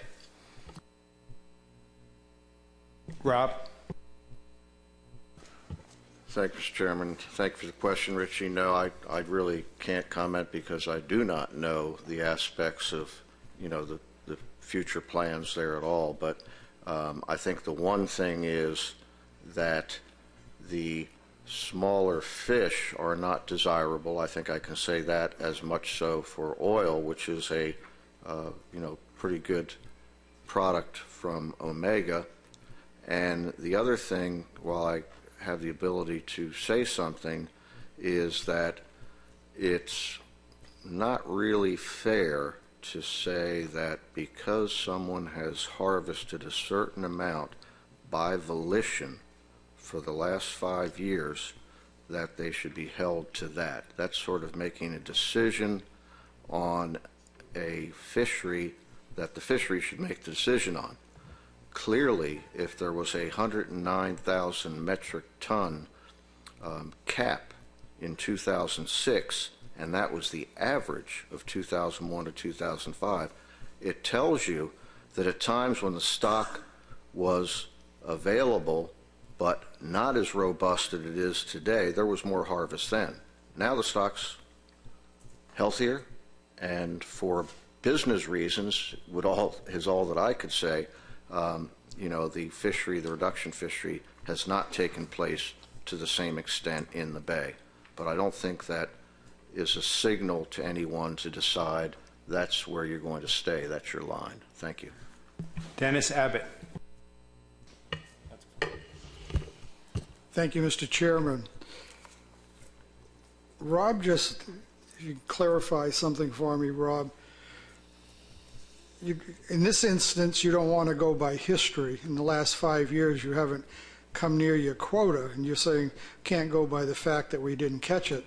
Rob. Thank you, Mr. Chairman. Thank you for the question, Richie. No, I really can't comment because I do not know the aspects of, the future plans there at all. But I think the one thing is that the smaller fish are not desirable. I think I can say that as much so for oil, which is a pretty good product from Omega. And the other thing, while I have the ability to say something, is that it's not really fair to say that because someone has harvested a certain amount by volition for the last 5 years, that they should be held to that. That's sort of making a decision on a fishery that the fishery should make the decision on. Clearly, if there was a 109,000 metric ton cap in 2006, and that was the average of 2001 to 2005, it tells you that at times when the stock was available but not as robust as it is today, there was more harvest then. Now the stock's healthier, and for business reasons, is all that I could say. You know, the reduction fishery has not taken place to the same extent in the bay. But I don't think that is a signal to anyone to decide that's where you're going to stay. That's your line. Thank you. Dennis Abbott. Thank you, Mr. Chairman. Rob, just if you clarify something for me, Rob. In this instance, you don't want to go by history. In the last 5 years, you haven't come near your quota, and you're saying can't go by the fact that we didn't catch it.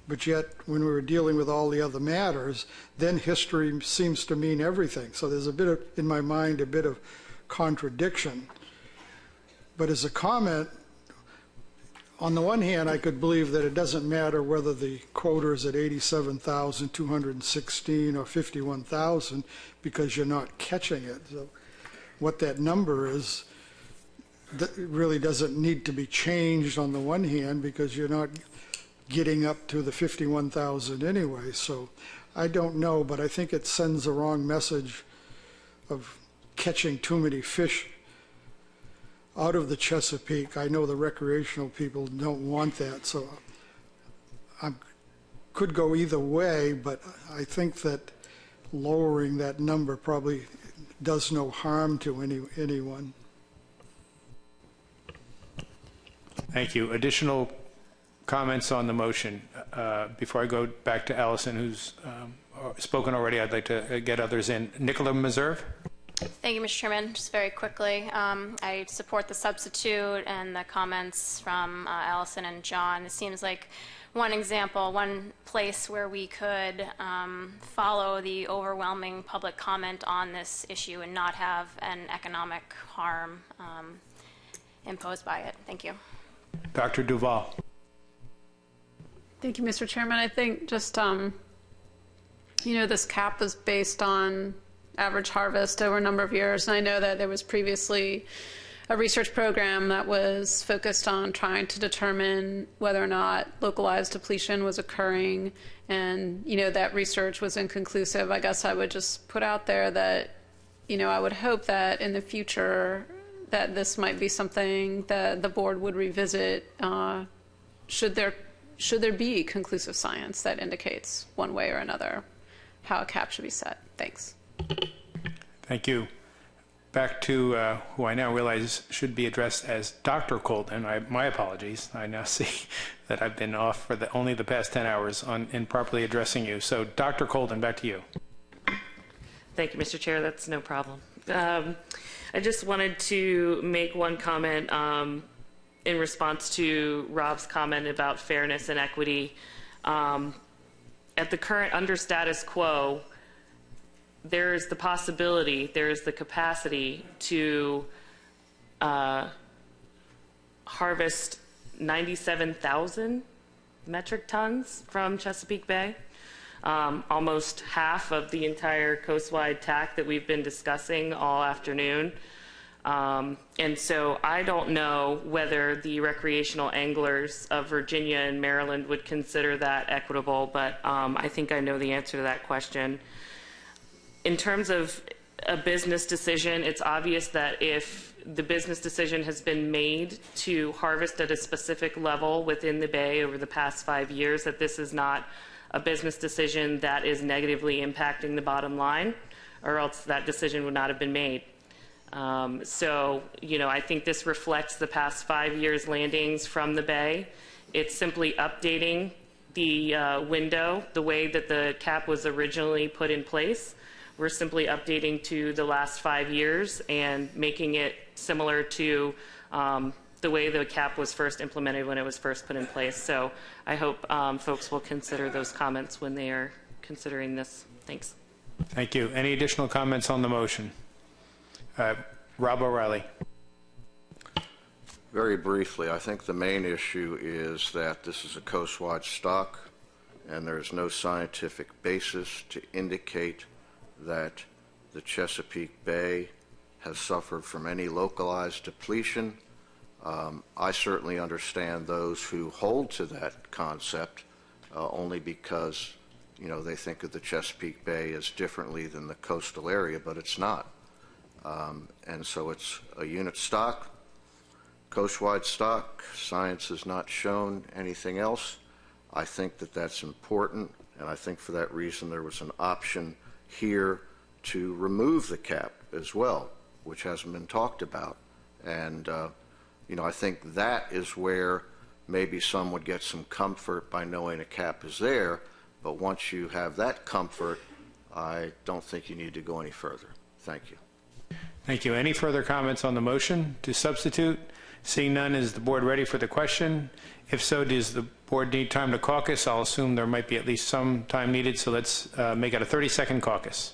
But yet, when we were dealing with all the other matters, then history seems to mean everything. So there's a bit of, in my mind, a bit of contradiction. But as a comment, on the one hand, I could believe that it doesn't matter whether the quota is at 87,216 or 51,000 because you're not catching it. So what that number is, that really doesn't need to be changed on the one hand because you're not getting up to the 51,000 anyway. So I don't know, but I think it sends the wrong message of catching too many fish out of the Chesapeake. I know the recreational people don't want that, so I could go either way, but I think that lowering that number probably does no harm to anyone. Thank you. Additional comments on the motion? Before I go back to Allison, who's spoken already, I'd like to get others in. Nicola Meserve. Thank you, Mr. Chairman. Just very quickly, I support the substitute and the comments from Allison and John. It seems like one example, one place where we could follow the overwhelming public comment on this issue and not have an economic harm imposed by it. Thank you. Dr. Duval. Thank you, Mr. Chairman. I think just, you know, this cap is based on average harvest over a number of years. And I know that there was previously a research program that was focused on trying to determine whether or not localized depletion was occurring. And, you know, that research was inconclusive. I guess I would just put out there that, you know, I would hope that in the future that this might be something that the board would revisit should there be conclusive science that indicates one way or another how a cap should be set. Thanks. Thank you. Back to who I now realize should be addressed as Dr. Colden. My apologies. I now see that I've been off for only the past 10 hours on improperly addressing you. So, Dr. Colden, back to you. Thank you, Mr. Chair. That's no problem. I just wanted to make one comment in response to Rob's comment about fairness and equity. At the current under status quo, there is the possibility, there is the capacity to harvest 97,000 metric tons from Chesapeake Bay, almost half of the entire coastwide TAC that we've been discussing all afternoon. And so I don't know whether the recreational anglers of Virginia and Maryland would consider that equitable, but I think I know the answer to that question. In terms of a business decision, it's obvious that if the business decision has been made to harvest at a specific level within the bay over the past 5 years, that this is not a business decision that is negatively impacting the bottom line, or else that decision would not have been made. So, you know, I think this reflects the past 5 years' landings from the bay. It's simply updating the window, the way that the cap was originally put in place. We're simply updating to the last 5 years and making it similar to the way the cap was first implemented when it was first put in place. So I hope folks will consider those comments when they are considering this. Thanks. Thank you. Any additional comments on the motion? Rob O'Reilly. Very briefly, I think the main issue is that this is a coastwide stock, and there's no scientific basis to indicate that the Chesapeake Bay has suffered from any localized depletion. I certainly understand those who hold to that concept only because, you know, they think of the Chesapeake Bay as differently than the coastal area, but it's not. And so it's a unit stock, coastwide stock. Science has not shown anything else. I think that that's important, and I think for that reason there was an option here to remove the cap as well, which hasn't been talked about. And you know, I think that is where maybe some would get some comfort by knowing a cap is there, but once you have that comfort, I don't think you need to go any further. Thank you. Thank you. Any further comments on the motion to substitute? Seeing none, is the board ready for the question? If so, does the board need time to caucus? I'll assume there might be at least some time needed, so let's make it a 30-second caucus.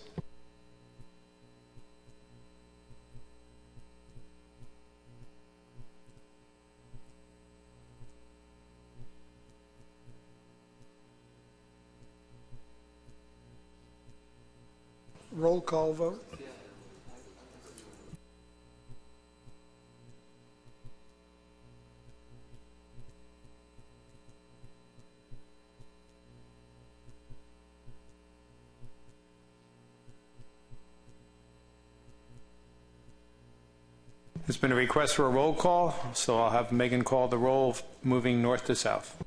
Roll call vote. There's been a request for a roll call, so I'll have Megan call the roll, moving north to south.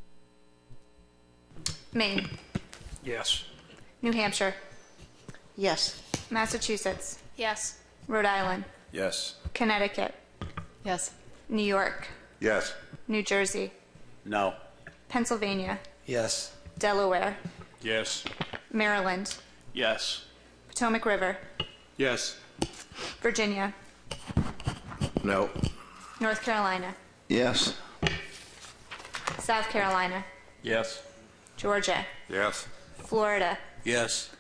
Maine. Yes. New Hampshire. Yes. Massachusetts. Yes. Rhode Island. Yes. Connecticut. Yes. New York. Yes. New Jersey. No. Pennsylvania. Yes. Delaware. Yes. Maryland. Yes. Potomac River. Yes. Virginia. No. North Carolina. Yes. South Carolina. Yes. Georgia. Yes. Florida. Yes.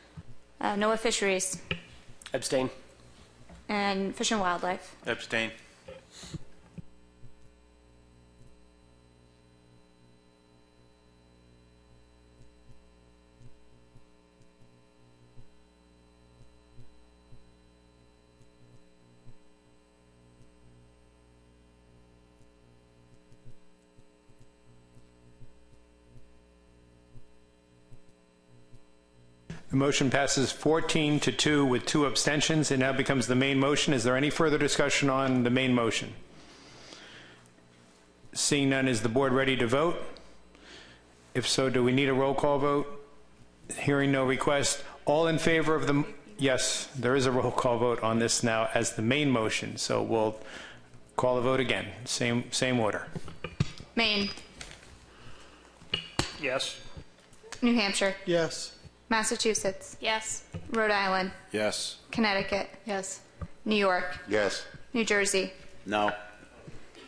NOAA Fisheries. Abstain. And Fish and Wildlife. Abstain. The motion passes 14-2 with 2 abstentions. It now becomes the main motion. Is there any further discussion on the main motion? Seeing none, is the board ready to vote? If so, do we need a roll call vote? Hearing no request. All in favor of the... Yes, there is a roll call vote on this now as the main motion, so we'll call the vote again. Same order. Maine. Yes. New Hampshire. Yes. Massachusetts. Yes. Rhode Island. Yes. Connecticut. Yes. New York. Yes. New Jersey. No.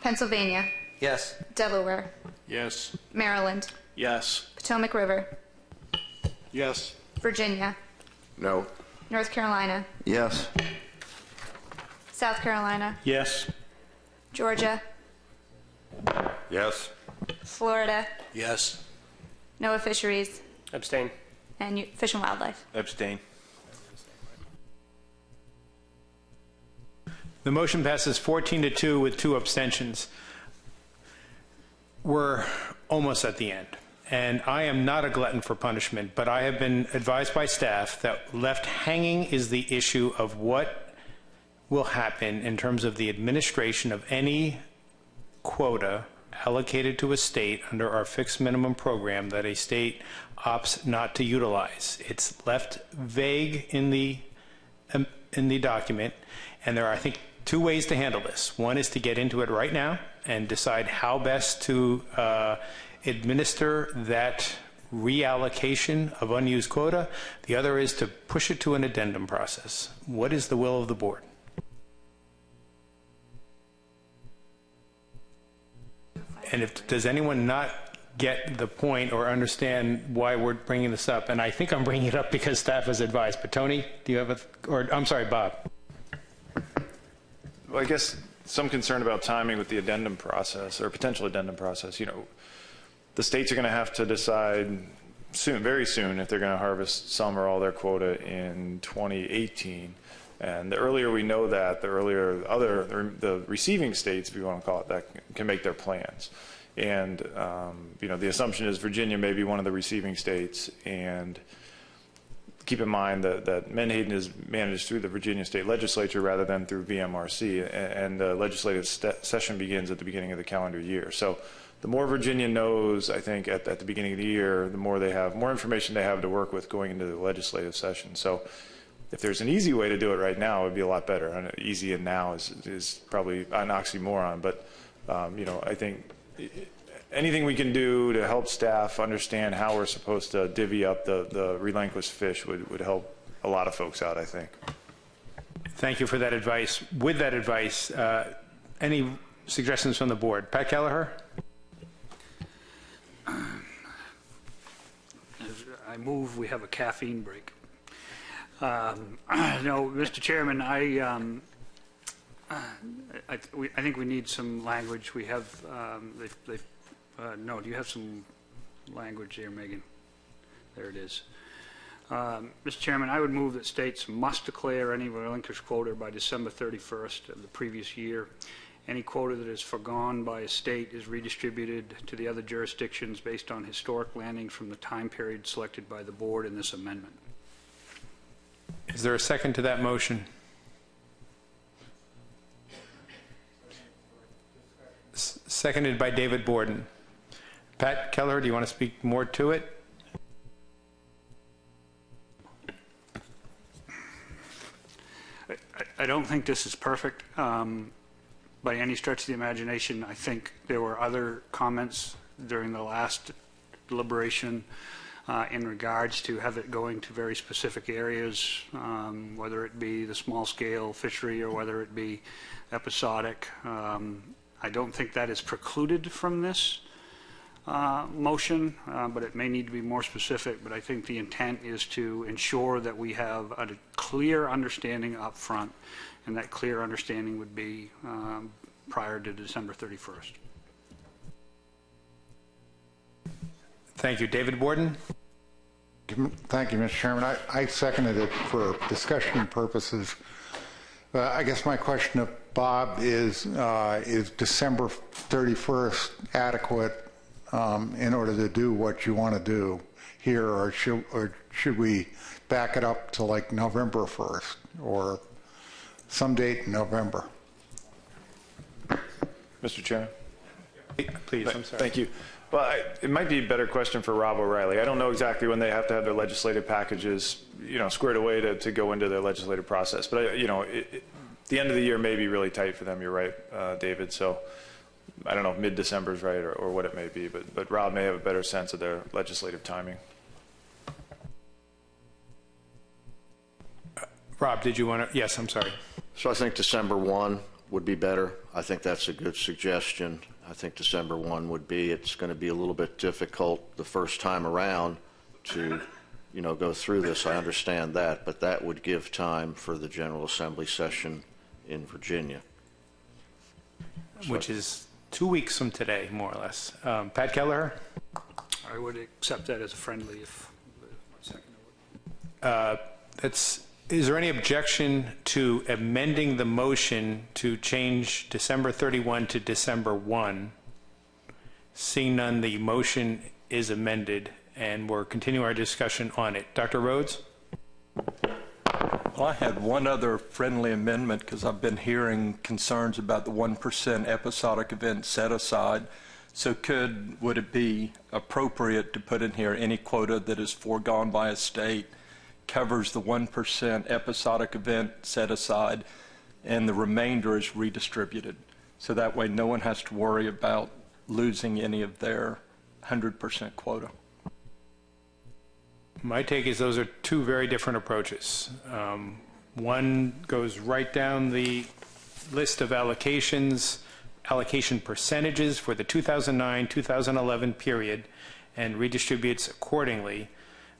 Pennsylvania. Yes. Delaware. Yes. Maryland. Yes. Potomac River. Yes. Virginia. No. North Carolina. Yes. South Carolina. Yes. Georgia. Yes. Florida. Yes. NOAA Fisheries. Abstain. And Fish and Wildlife. Abstain. The motion passes 14-2 with 2 abstentions. We're almost at the end. And I am not a glutton for punishment, but I have been advised by staff that left hanging is the issue of what will happen in terms of the administration of any quota allocated to a state under our fixed minimum program that a state opts not to utilize. It's left vague in the document, and there are, I think, 2 ways to handle this. One is to get into it right now and decide how best to administer that reallocation of unused quota. The other is to push it to an addendum process. What is the will of the board? does anyone not get the point or understand why we're bringing this up? And I think I'm bringing it up because staff has advised. But Tony, do you have I'm sorry, Bob. Well, I guess some concern about timing with the addendum process or potential addendum process. You know, the states are going to have to decide soon, very soon, if they're going to harvest some or all their quota in 2018. And the earlier we know that, the earlier the receiving states, if you want to call it that, can make their plans. And you know, the assumption is Virginia may be one of the receiving states, and keep in mind that Menhaden is managed through the Virginia State Legislature rather than through VMRC, and the legislative session begins at the beginning of the calendar year. So the more Virginia knows, I think, at the beginning of the year, the more information they have to work with going into the legislative session. So if there's an easy way to do it right now, it would be a lot better. And easy and now is probably an oxymoron, but you know, I think anything we can do to help staff understand how we're supposed to divvy up the relinquished fish would help a lot of folks out, I think. Thank you for that advice. With that advice, any suggestions from the board? Pat Kelleher? I move we have a caffeine break. No, Mr. Chairman, I think we need some language. We have, no, do you have some language there, Megan? There it is. Mr. Chairman, I would move that states must declare any relinquished quota by December 31st of the previous year. Any quota that is forgone by a state is redistributed to the other jurisdictions based on historic landings from the time period selected by the board in this amendment. Is there a second to that motion? Seconded by David Borden. Pat Kelleher, do you want to speak more to it? I don't think this is perfect by any stretch of the imagination. I think there were other comments during the last deliberation in regards to have it going to very specific areas, whether it be the small-scale fishery or whether it be episodic. I don't think that is precluded from this motion, but it may need to be more specific. But I think the intent is to ensure that we have a clear understanding up front, and that clear understanding would be prior to December 31st. Thank you. David Borden? Thank you, Mr. Chairman. I seconded it for discussion purposes. I guess my question to Bob is December 31st adequate in order to do what you want to do here, or should we back it up to like November 1st or some date in November? Mr. Chairman? Please, I'm sorry. Thank you. Well, it might be a better question for Rob O'Reilly. I don't know exactly when they have to have their legislative packages, you know, squared away to go into their legislative process. But, you know, the end of the year may be really tight for them. You're right, David. So I don't know if mid-December is right or what it may be. But Rob may have a better sense of their legislative timing. Rob, did you want to? Yes, I'm sorry. So I think December 1 would be better. I think that's a good suggestion. I think December 1 would be, it's going to be a little bit difficult the first time around to, you know, go through this. I understand that, but that would give time for the General Assembly session in Virginia. Which is 2 weeks from today, more or less. Pat Kelleher? I would accept that as a friendly if... Is there any objection to amending the motion to change December 31 to December 1? Seeing none, the motion is amended, and we're continuing our discussion on it. Dr. Rhodes? Well, I had one other friendly amendment because I've been hearing concerns about the 1% episodic event set aside. So would it be appropriate to put in here any quota that is foregone by a state covers the 1% episodic event set aside, and the remainder is redistributed. So that way no one has to worry about losing any of their 100% quota. My take is those are two very different approaches. One goes right down the list of allocations allocation percentages for the 2009-2011 period and redistributes accordingly.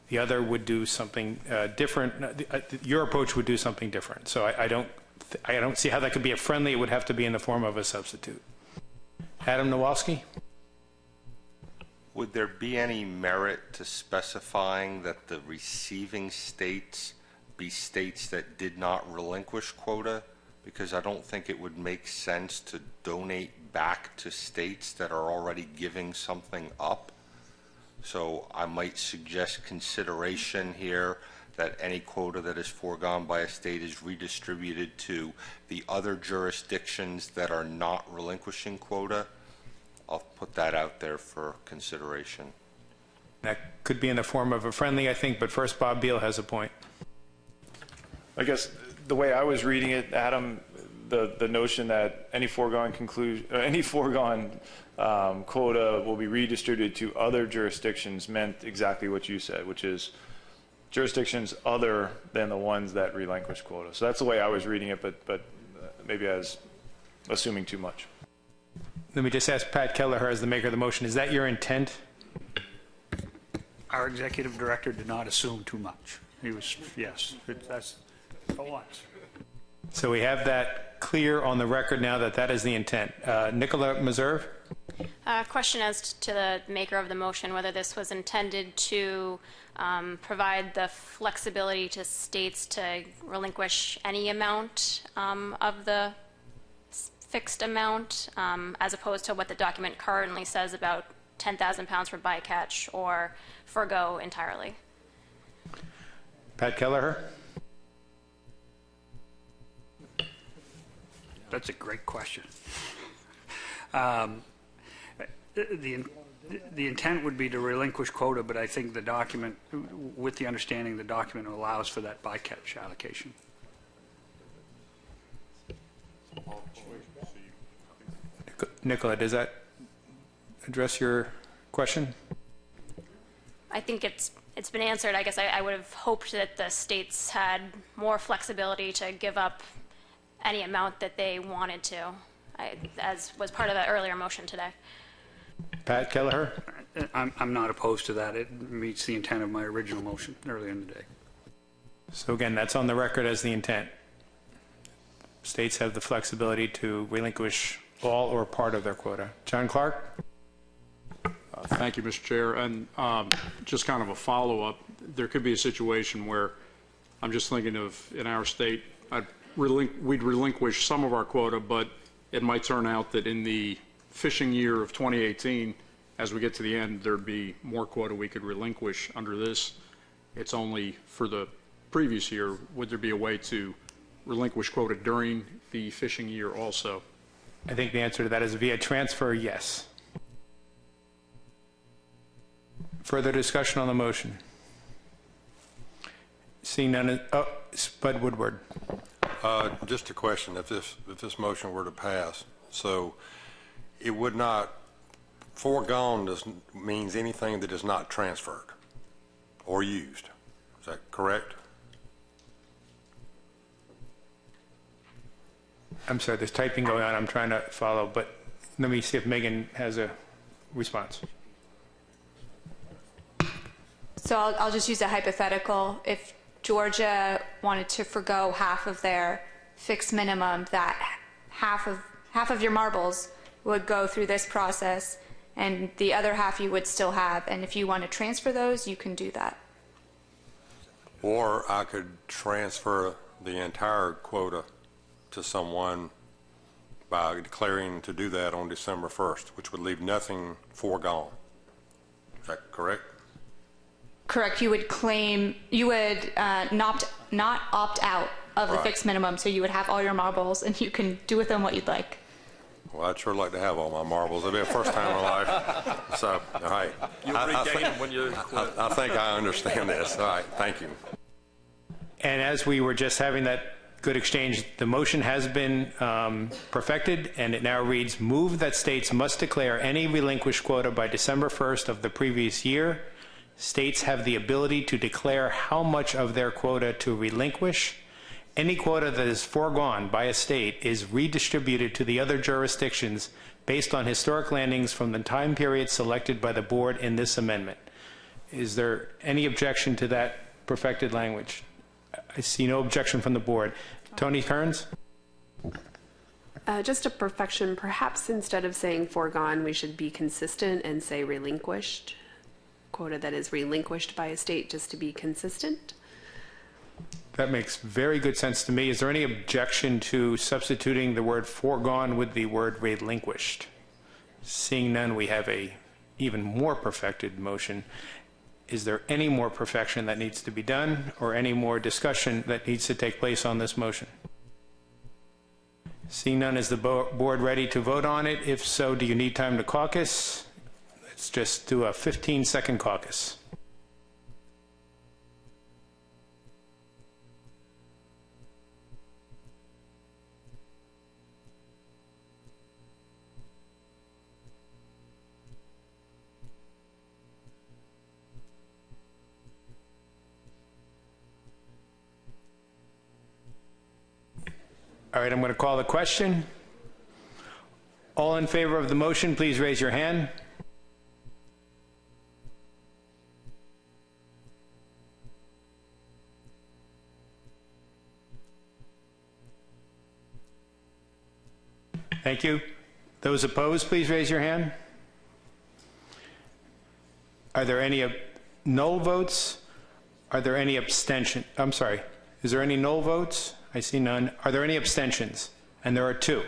The other would do something different. Your approach would do something different. So I don't see how that could be a friendly. It would have to be in the form of a substitute. Adam Nowalski? Would there be any merit to specifying that the receiving states be states that did not relinquish quota? Because I don't think it would make sense to donate back to states that are already giving something up. So I might suggest consideration here that any quota that is foregone by a state is redistributed to the other jurisdictions that are not relinquishing quota. I'll put that out there for consideration. That could be in the form of a friendly, I think, but first Bob Beal has a point. I guess the way I was reading it, Adam, the notion that any foregone quota will be redistributed to other jurisdictions meant exactly what you said, which is jurisdictions other than the ones that relinquish quota. So that's the way I was reading it, but maybe I was assuming too much. Let me just ask Pat Kelleher, as the maker of the motion, is that your intent? Our executive director did not assume too much. He was, yes, that's for once. So we have that clear on the record now that that is the intent. Nicola Meserve? Question as to the maker of the motion, whether this was intended to provide the flexibility to states to relinquish any amount of the fixed amount, as opposed to what the document currently says about 10,000 pounds for bycatch, or forgo entirely. Pat Kelleher? That's a great question. The intent would be to relinquish quota, but I think the document, with the understanding the document allows for that bycatch allocation. Nicola, does that address your question? I think it's been answered. I guess I would have hoped that the states had more flexibility to give up any amount that they wanted to, as was part of the earlier motion today. Pat Kelleher? I'm not opposed to that. It meets the intent of my original motion earlier in the day. So again, that's on the record as the intent. States have the flexibility to relinquish all or part of their quota. John Clark? Thank you, Mr. Chair. And just kind of a follow-up, there could be a situation where I'm just thinking of in our state, we'd relinquish some of our quota, but it might turn out that in the fishing year of 2018, as we get to the end, there'd be more quota we could relinquish under this. It's only for the previous year. Would there be a way to relinquish quota during the fishing year also? I think the answer to that is via transfer, yes. Further discussion on the motion? Seeing none. Oh, Spud Woodward. Just a question. If this motion were to pass, so it would not, foregone means anything that is not transferred or used. Is that correct? I'm sorry, there's typing going on. I'm trying to follow, but let me see if Megan has a response. So I'll just use a hypothetical. If Georgia wanted to forgo half of their fixed minimum, that half of your marbles would go through this process, and the other half you would still have. And if you want to transfer those, you can do that. Or I could transfer the entire quota to someone by declaring to do that on December 1st, which would leave nothing foregone. Is that correct? Correct. You would claim, you would not opt out of the fixed minimum, so you would have all your marbles and you can do with them what you'd like. Well, I'd sure like to have all my marbles. It'll be a first time in life. So, all right. I think I understand this. All right. Thank you. And as we were just having that good exchange, the motion has been perfected, and it now reads, move that states must declare any relinquished quota by December 1st of the previous year. States have the ability to declare how much of their quota to relinquish, any quota that is foregone by a state is redistributed to the other jurisdictions based on historic landings from the time period selected by the board in this amendment. Is there any objection to that perfected language? I see no objection from the board. Tony Kearns? Just a perfection, perhaps instead of saying foregone, we should be consistent and say relinquished. Quota that is relinquished by a state, just to be consistent. That makes very good sense to me. Is there any objection to substituting the word foregone with the word relinquished? Seeing none, we have a even more perfected motion. Is there any more perfection that needs to be done, or any more discussion that needs to take place on this motion? Seeing none, is the board ready to vote on it? If so, do you need time to caucus? Let's just do a 15-second caucus. All right, I'm going to call the question. All in favor of the motion, please raise your hand. Thank you. Those opposed, please raise your hand. Are there any null votes? Are there any abstention? I'm sorry. Is there any null votes? I see none. Are there any abstentions? And there are 2.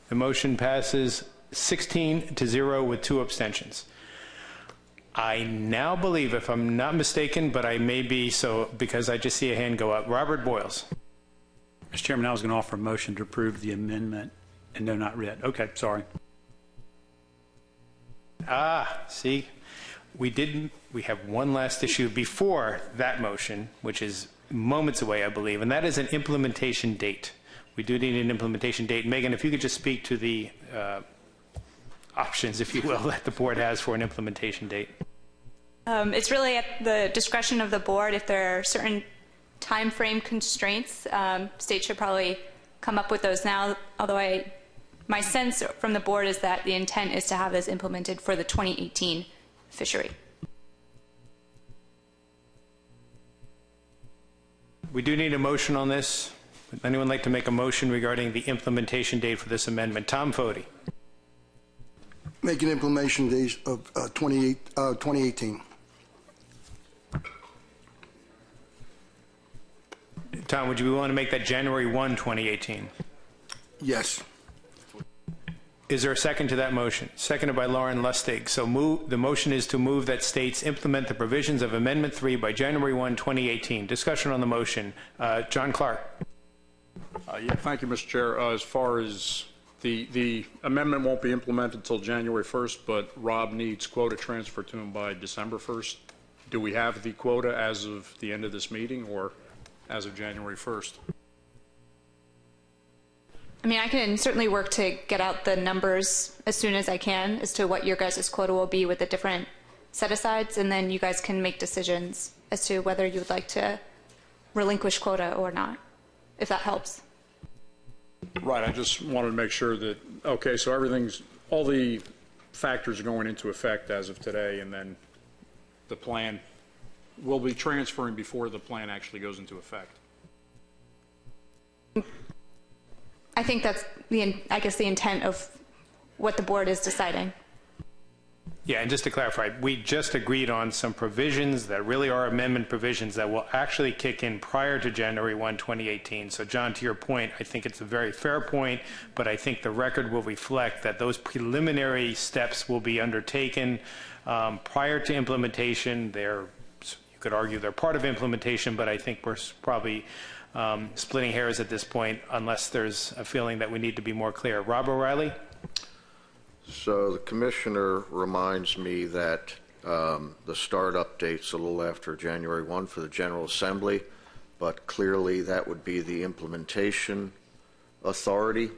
The motion passes 16-0 with 2 abstentions. I now believe, if I'm not mistaken, but I may be so because I just see a hand go up. Robert Boyles. Mr. Chairman, I was going to offer a motion to approve the amendment and no, not read. Okay, sorry. See, we have one last issue before that motion, which is moments away, I believe, and that is an implementation date. We do need an implementation date. Megan, if you could just speak to the options, if you will, that the board has for an implementation date. It's really at the discretion of the board. If there are certain time frame constraints, states should probably come up with those now, although my sense from the board is that the intent is to have this implemented for the 2018 fishery. We do need a motion on this. Would anyone like to make a motion regarding the implementation date for this amendment? Tom Foti. Make an implementation date of 2018. Tom, would you want to make that January 1, 2018? Yes. Is there a second to that motion? Seconded by Lauren Lustig. So the motion is to move that states implement the provisions of Amendment 3 by January 1, 2018. Discussion on the motion. John Clark. Yeah, thank you, Mr. Chair. As far as the amendment won't be implemented until January 1st, but Rob needs quota transfer to him by December 1st. Do we have the quota as of the end of this meeting or as of January 1st? I mean, I can certainly work to get out the numbers as soon as I can as to what your guys' quota will be with the different set-asides, and then you guys can make decisions as to whether you would like to relinquish quota or not, if that helps. Right, I just wanted to make sure that, okay, so all the factors are going into effect as of today, and then the plan will be transferring before the plan actually goes into effect. I think that's the intent of what the board is deciding. Yeah, and just to clarify, we just agreed on some provisions that really are amendment provisions that will actually kick in prior to January 1, 2018. So, John, to your point, I think it's a very fair point, but I think the record will reflect that those preliminary steps will be undertaken prior to implementation. You could argue they're part of implementation, but I think we're probably splitting hairs at this point unless there's a feeling that we need to be more clear. Rob O'Reilly? So the commissioner reminds me that the start-up date's a little after January 1 for the General Assembly, but clearly that would be the implementation authority.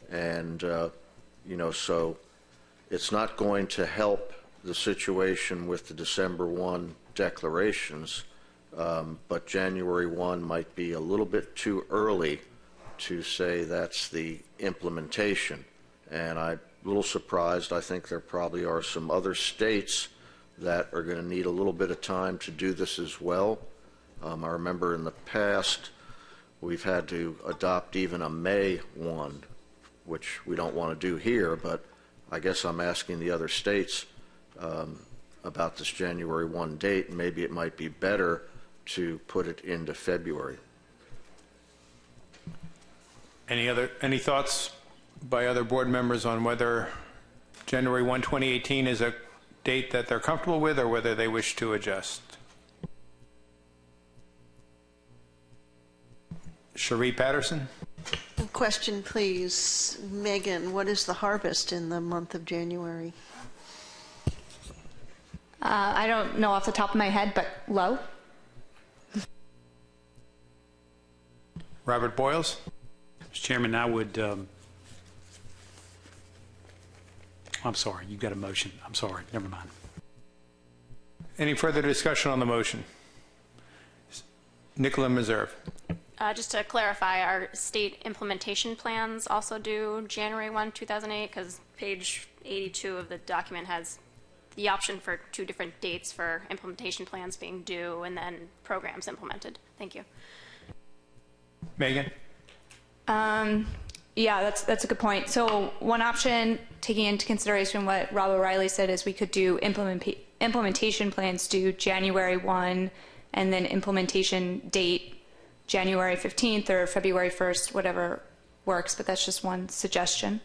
And, so it's not going to help the situation with the December 1 declarations but January 1 might be a little bit too early to say that's the implementation. And I'm a little surprised. I think there probably are some other states that are going to need a little bit of time to do this as well. I remember in the past we've had to adopt even a May 1, which we don't want to do here, but I guess I'm asking the other states about this January 1 date, and maybe it might be better to put it into February. Any thoughts by other board members on whether January 1, 2018 is a date that they're comfortable with, or whether they wish to adjust? Cherie Patterson. Question, please. Megan, what is the harvest in the month of January? I don't know off the top of my head, but low. Robert Boyles. Mr. Chairman, I would, I'm sorry, you've got a motion. I'm sorry, never mind. Any further discussion on the motion? Nicola Meserve. Just to clarify, our state implementation plans also due January 1, 2008, because page 82 of the document has the option for 2 different dates for implementation plans being due and then programs implemented. Thank you. Megan? Yeah, that's a good point. So one option, taking into consideration what Rob O'Reilly said, is we could do implementation plans due January 1 and then implementation date January 15th or February 1st, whatever works, but that's just one suggestion.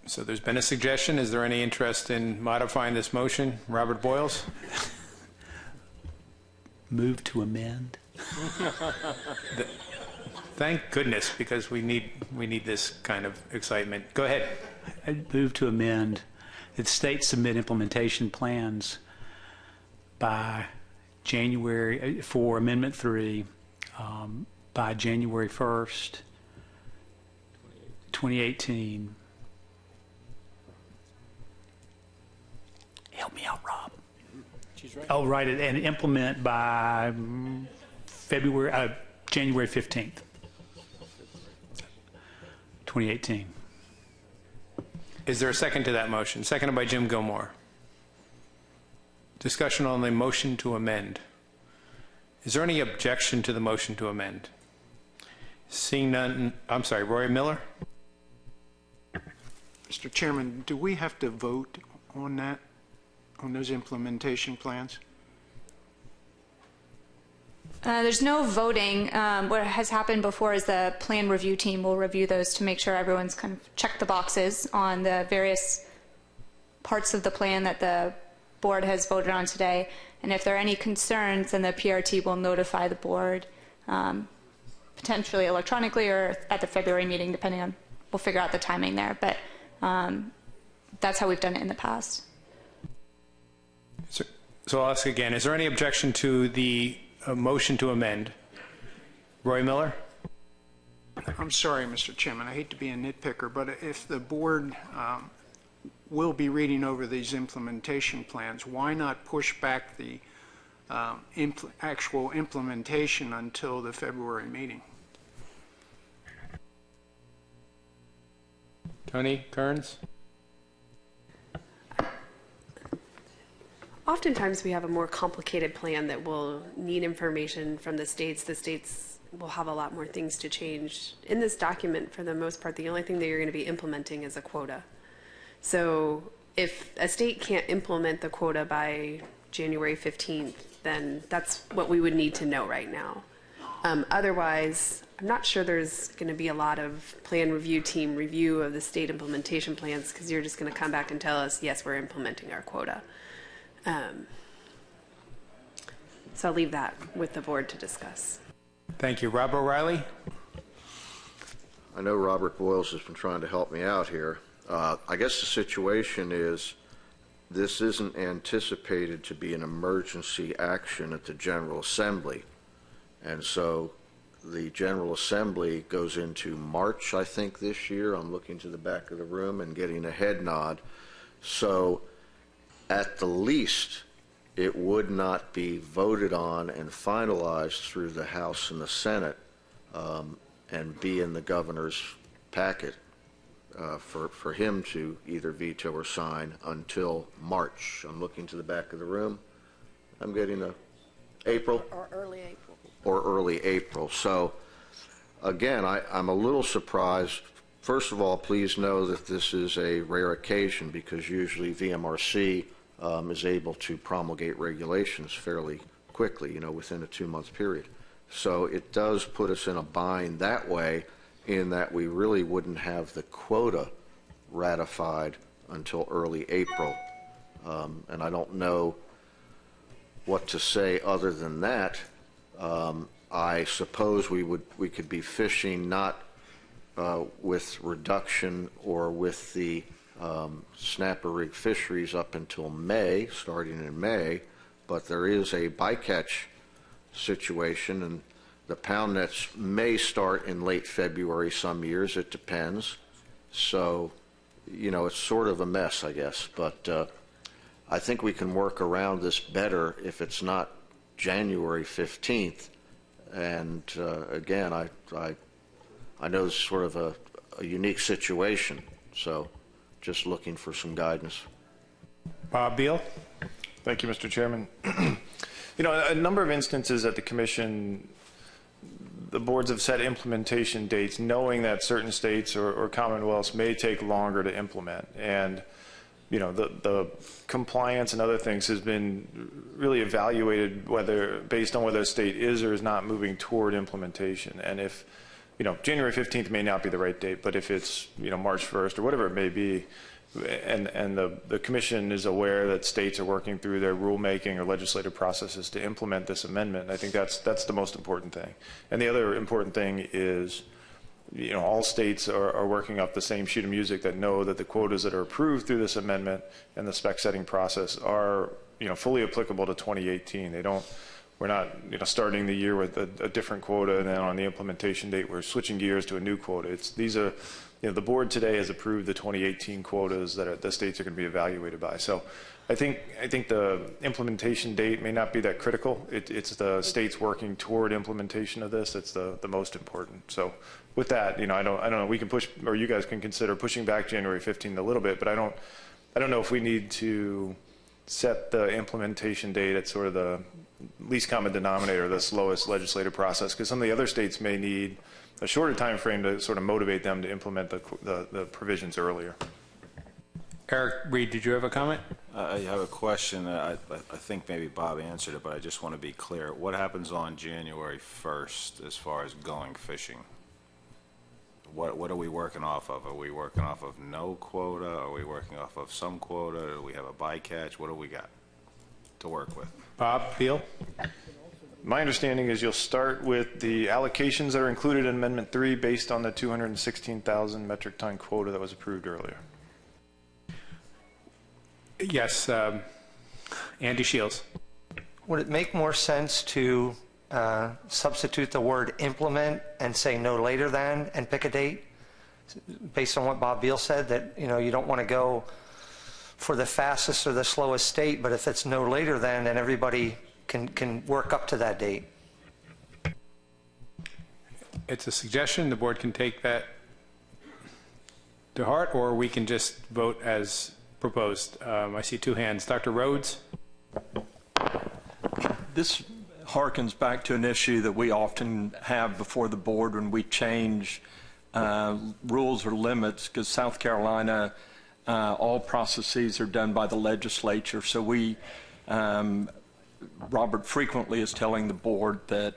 So there's been a suggestion. Is there any interest in modifying this motion? Robert Boyles? Move to amend. Thank goodness, because we need this kind of excitement. Go ahead. I'd move to amend that states submit implementation plans by January, for Amendment 3, by January 1st, 2018. Help me out, Rob. She's right. Oh, right, and implement by January 15th, 2018. Is there a second to that motion? Seconded by Jim Gilmore. Discussion on the motion to amend. Is there any objection to the motion to amend? Seeing none, I'm sorry, Roy Miller? Mr. Chairman, do we have to vote on that, on those implementation plans? There's no voting. What has happened before is the plan review team will review those to make sure everyone's kind of checked the boxes on the various parts of the plan that the board has voted on today. And if there are any concerns, then the PRT will notify the board, potentially electronically or at the February meeting, depending on, we'll figure out the timing there. But that's how we've done it in the past. So I'll ask again, is there any objection to the motion to amend? Roy Miller? I'm sorry, Mr. Chairman. I hate to be a nitpicker, but if the board will be reading over these implementation plans, why not push back the actual implementation until the February meeting? Tony Kearns? Oftentimes we have a more complicated plan that will need information from the states. The states will have a lot more things to change. In this document, for the most part, the only thing that you're going to be implementing is a quota. So if a state can't implement the quota by January 15th, then that's what we would need to know right now. Otherwise, I'm not sure there's going to be a lot of plan review team review of the state implementation plans, because you're just going to come back and tell us, yes, we're implementing our quota. So I'll leave that with the board to discuss. Thank you. Rob O'Reilly? I know Robert Boyles has been trying to help me out here. I guess the situation is this isn't anticipated to be an emergency action at the General Assembly. And so the General Assembly goes into March, I think, this year. I'm looking to the back of the room and getting a head nod. So at the least, it would not be voted on and finalized through the House and the Senate and be in the governor's packet for him to either veto or sign until March. I'm looking to the back of the room. I'm getting April? Or early April. Or early April. So again, I'm a little surprised. First of all, please know that this is a rare occasion because usually VMRC is able to promulgate regulations fairly quickly, within a 2-month period. So it does put us in a bind that way, in that we really wouldn't have the quota ratified until early April. And I don't know what to say other than that. I suppose we could be fishing not with reduction or with the snapper rig fisheries up until May, starting in May, but there is a bycatch situation, and the pound nets may start in late February some years. It depends. So, it's sort of a mess, I guess. But I think we can work around this better if it's not January 15th. And again, I know it's sort of a unique situation. So just looking for some guidance. Bob Beal. Thank you, Mr. Chairman. A number of instances at the Commission, the boards have set implementation dates knowing that certain states or commonwealths may take longer to implement. And, the compliance and other things has been really evaluated based on whether a state is or is not moving toward implementation. And if, January 15th may not be the right date, but if it's, March 1st or whatever it may be, and the Commission is aware that states are working through their rulemaking or legislative processes to implement this amendment, I think that's the most important thing. And the other important thing is, all states are working off the same sheet of music that know that the quotas that are approved through this amendment and the spec setting process are, fully applicable to 2018. We're not, starting the year with a different quota, and then on the implementation date, we're switching gears to a new quota. These are, the board today has approved the 2018 quotas that the states are going to be evaluated by. So I think the implementation date may not be that critical. It's the states working toward implementation of this that's the most important. So with that, I don't know. We can push, or you guys can consider pushing back January 15th a little bit, but I don't know if we need to set the implementation date at sort of the least common denominator, the slowest legislative process, because some of the other states may need a shorter time frame to sort of motivate them to implement the provisions earlier. Eric Reed, did you have a comment? I have a question. I think maybe Bob answered it, but I just want to be clear. What happens on January 1st as far as going fishing? What are we working off of? Are we working off of no quota? Are we working off of some quota? Do we have a bycatch? What do we got to work with? Bob Beal. My understanding is you'll start with the allocations that are included in Amendment 3 based on the 216,000 metric ton quota that was approved earlier. Yes, Andy Shields. Would it make more sense to substitute the word implement and say no later than and pick a date? Based on what Bob Beal said, that you don't want to go for the fastest or the slowest state, but if it's no later than, then everybody can work up to that date. It's a suggestion. The board can take that to heart, or we can just vote as proposed. I see two hands. Dr. Rhodes? This harkens back to an issue that we often have before the board when we change rules or limits, because South Carolina, all processes are done by the legislature. So Robert frequently is telling the board that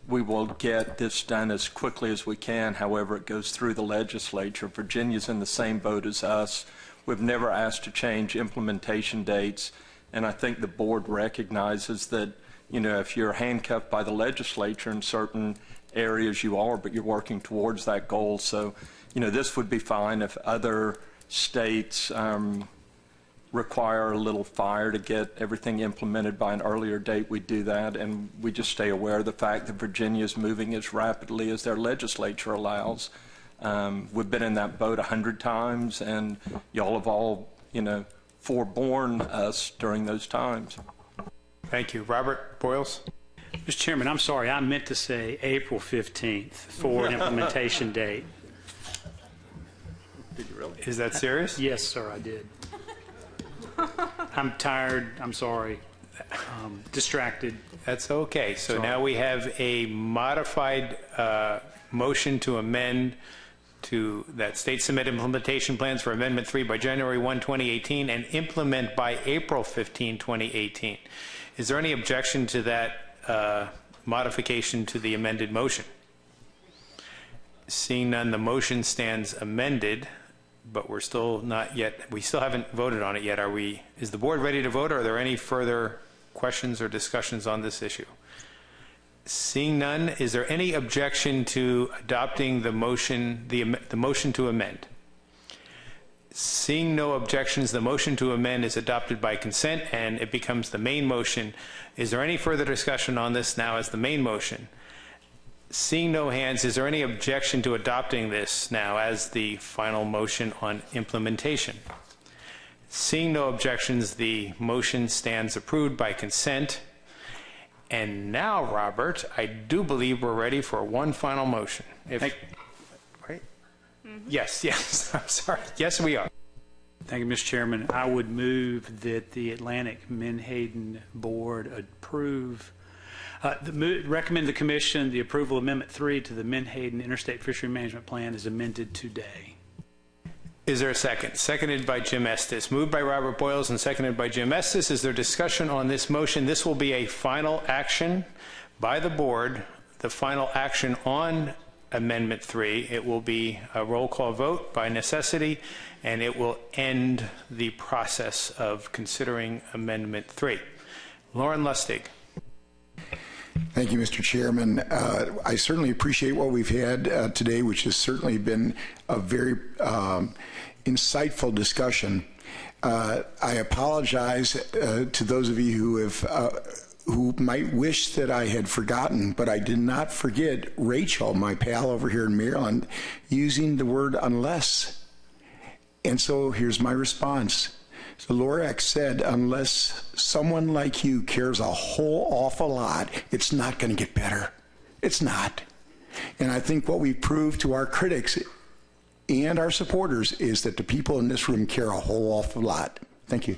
we will get this done as quickly as we can. However, it goes through the legislature. Virginia's in the same boat as us. We've never asked to change implementation dates, and I think the board recognizes that, if you're handcuffed by the legislature in certain areas, you are, but you're working towards that goal. So, this would be fine if other states require a little fire to get everything implemented by an earlier date. We do that, and we just stay aware of the fact that Virginia is moving as rapidly as their legislature allows. We've been in that boat 100 times, and y'all have all, foreborne us during those times. Thank you. Robert Boyles? Mr. Chairman, I'm sorry. I meant to say April 15th for an implementation date. Did you really? Is that serious? Yes, sir, I did. I'm tired. I'm sorry. Distracted. That's okay. So Sorry. now we have a modified motion to amend to that state submit implementation plans for Amendment 3 by January 1, 2018 and implement by April 15, 2018. Is there any objection to that modification to the amended motion? Seeing none, the motion stands amended, but we're still not yet, we still haven't voted on it yet. Is the board ready to vote, or are there any further questions or discussions on this issue? Seeing none, is there any objection to adopting the motion, the motion to amend? Seeing no objections, the motion to amend is adopted by consent and it becomes the main motion. Is there any further discussion on this now as the main motion? Seeing no hands, is there any objection to adopting this now as the final motion on implementation? Seeing no objections, the motion stands approved by consent. And now, Robert, I do believe we're ready for one final motion. Right? Yes, I'm sorry. Yes, we are. Thank you, Mr. Chairman. I would move that the Atlantic Menhaden Board recommend the Commission the approval of Amendment 3 to the Menhaden Interstate Fishery Management Plan as amended today. Is there a second? Seconded by Jim Estes. Moved by Robert Boyles and seconded by Jim Estes. Is there discussion on this motion? This will be a final action by the board, the final action on Amendment 3. It will be a roll call vote by necessity, and it will end the process of considering Amendment 3. Lauren Lustig. Thank you, Mr. Chairman. I certainly appreciate what we've had today, which has certainly been a very insightful discussion. I apologize to those of you who might wish that I had forgotten, but I did not forget Rachel, my pal over here in Maryland, using the word unless. And so here's my response. So Lorax said, unless someone like you cares a whole awful lot, it's not going to get better. It's not. And I think what we proved to our critics and our supporters is that the people in this room care a whole awful lot. Thank you.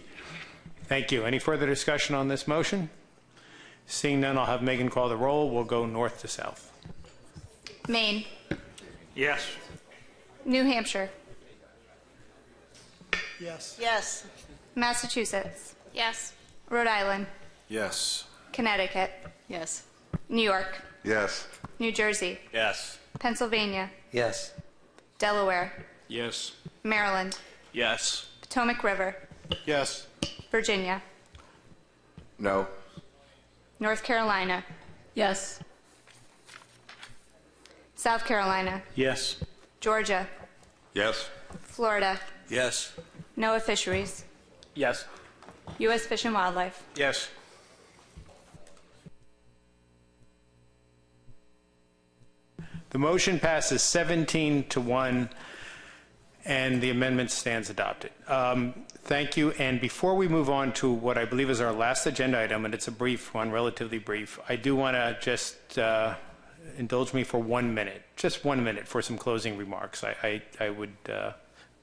Thank you. Any further discussion on this motion? Seeing none, I'll have Megan call the roll. We'll go north to south. Maine. Yes. New Hampshire. Yes. Yes. Massachusetts. Yes. Rhode Island. Yes. Connecticut. Yes. New York. Yes. New Jersey. Yes. Pennsylvania. Yes. Delaware. Yes. Maryland. Yes. Potomac River. Yes. Virginia. No. North Carolina. Yes. South Carolina. Yes. Georgia. Yes. Florida. Yes. NOAA Fisheries. Yes. U.S. Fish and Wildlife. Yes. The motion passes 17-1, and the amendment stands adopted. Thank you. And before we move on to what I believe is our last agenda item, and it's a brief one, relatively brief, I do want to just indulge me for 1 minute, just 1 minute for some closing remarks. I would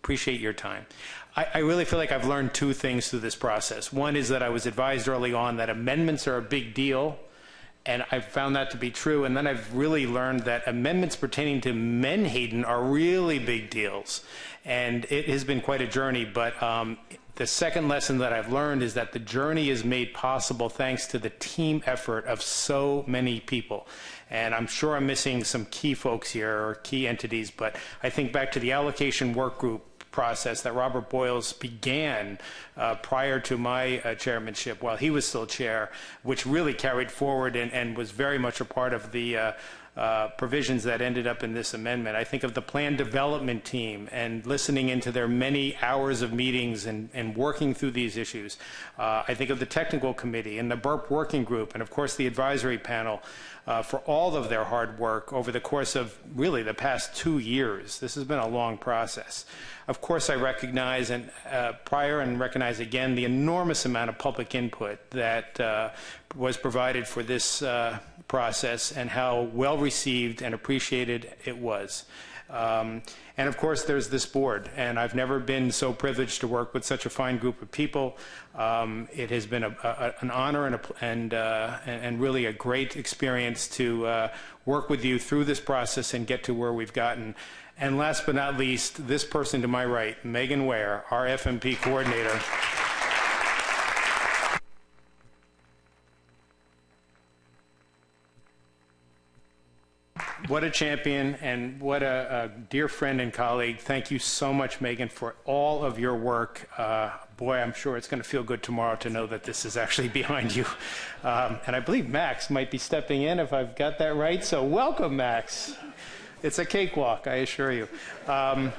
appreciate your time. I really feel like I've learned two things through this process. One is that I was advised early on that amendments are a big deal, and I found that to be true. And then I've really learned that amendments pertaining to Menhaden are really big deals. And it has been quite a journey. But the second lesson that I've learned is that the journey is made possible thanks to the team effort of so many people. And I'm sure I'm missing some key folks here, or key entities, but I think back to the allocation work group process that Robert Boyles began prior to my chairmanship while he was still chair, which really carried forward and was very much a part of the provisions that ended up in this amendment. I think of the plan development team and listening into their many hours of meetings and working through these issues. I think of the technical committee and the BURP working group and, of course, the advisory panel for all of their hard work over the course of really the past 2 years. This has been a long process. Of course, I recognize and recognize again the enormous amount of public input that was provided for this process and how well received and appreciated it was. And of course, there's this board, and I've never been so privileged to work with such a fine group of people. It has been an honor and really a great experience to work with you through this process and get to where we've gotten. And last but not least, this person to my right, Megan Ware, our FMP coordinator. What a champion and what a dear friend and colleague. Thank you so much, Megan, for all of your work. Boy, I'm sure it's going to feel good tomorrow to know that this is actually behind you. And I believe Max might be stepping in, if I've got that right. So welcome, Max. It's a cakewalk, I assure you. And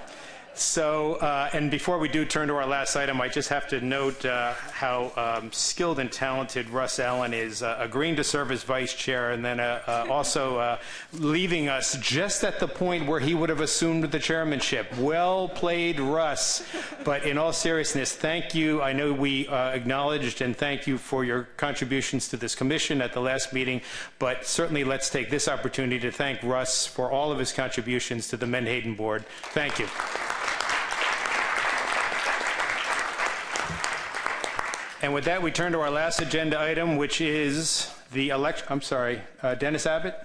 before we do turn to our last item, I just have to note how skilled and talented Russ Allen is, agreeing to serve as vice chair and then also leaving us just at the point where he would have assumed the chairmanship. Well played, Russ. But in all seriousness, thank you. I know we acknowledged and thank you for your contributions to this commission at the last meeting, but certainly let's take this opportunity to thank Russ for all of his contributions to the Menhaden board. Thank you. And with that, we turn to our last agenda item, which is the election. I'm sorry, Dennis Abbott?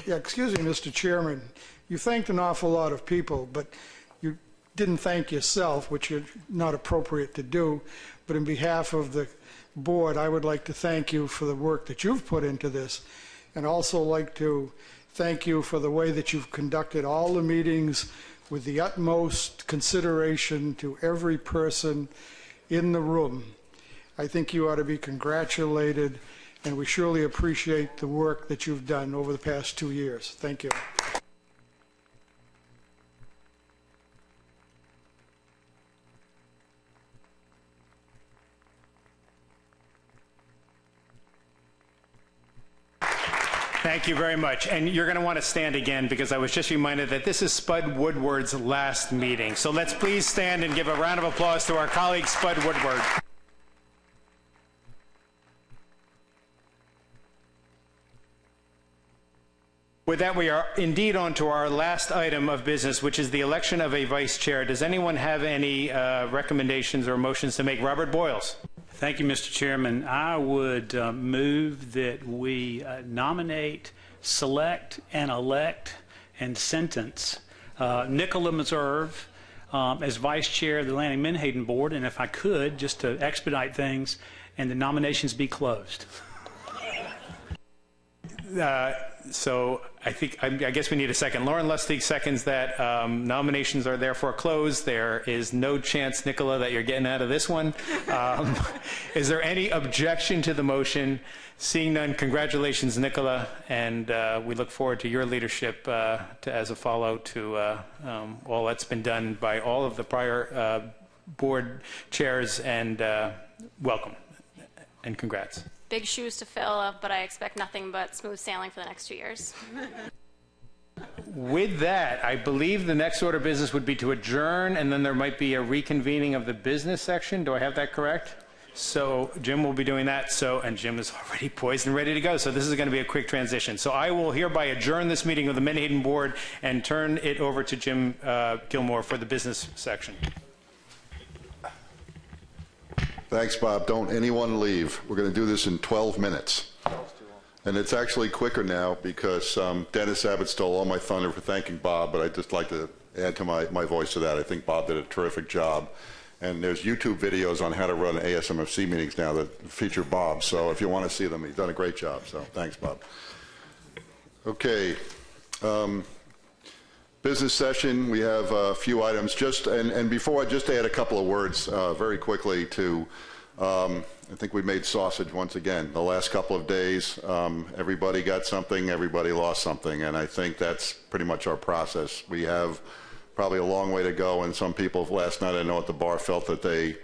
Yeah, excuse me, Mr. Chairman. You thanked an awful lot of people, but you didn't thank yourself, which is not appropriate to do. But in behalf of the board, I would like to thank you for the work that you've put into this, and also like to thank you for the way that you've conducted all the meetings with the utmost consideration to every person in the room. I think you ought to be congratulated, and we surely appreciate the work that you've done over the past 2 years. Thank you. Thank you very much. And you're going to want to stand again because I was just reminded that this is Spud Woodward's last meeting. So let's please stand and give a round of applause to our colleague, Spud Woodward. With that, we are indeed on to our last item of business, which is the election of a vice chair. Does anyone have any recommendations or motions to make? Robert Boyles. Thank you, Mr. Chairman. I would move that we nominate, select, and elect and sentence Nicola Meserve as vice chair of the Atlantic Menhaden Board, and if I could, just to expedite things, and the nominations be closed. So I guess we need a second. Lauren Lustig seconds that. Nominations are therefore closed. There is no chance, Nicola, that you're getting out of this one. Is there any objection to the motion? Seeing none, congratulations, Nicola, and we look forward to your leadership as a follow to all that's been done by all of the prior board chairs, and welcome and congrats. Big shoes to fill, but I expect nothing but smooth sailing for the next 2 years. With that, I believe the next order of business would be to adjourn, and then there might be a reconvening of the business section. Do I have that correct? So Jim will be doing that. And Jim is already poised and ready to go. So this is going to be a quick transition. So I will hereby adjourn this meeting of the Menhaden Board and turn it over to Jim Gilmore for the business section. Thanks, Bob. Don't anyone leave. We're going to do this in 12 minutes. And it's actually quicker now because Dennis Abbott stole all my thunder for thanking Bob, but I'd just like to add to my voice to that. I think Bob did a terrific job. And there's YouTube videos on how to run ASMFC meetings now that feature Bob. So if you want to see them, he's done a great job. So thanks, Bob. Okay. Business session, we have a few items. And before I just add a couple of words very quickly to I think we made sausage once again. The last couple of days, everybody got something, everybody lost something, and I think that's pretty much our process. We have probably a long way to go, and some people last night I know at the bar felt that they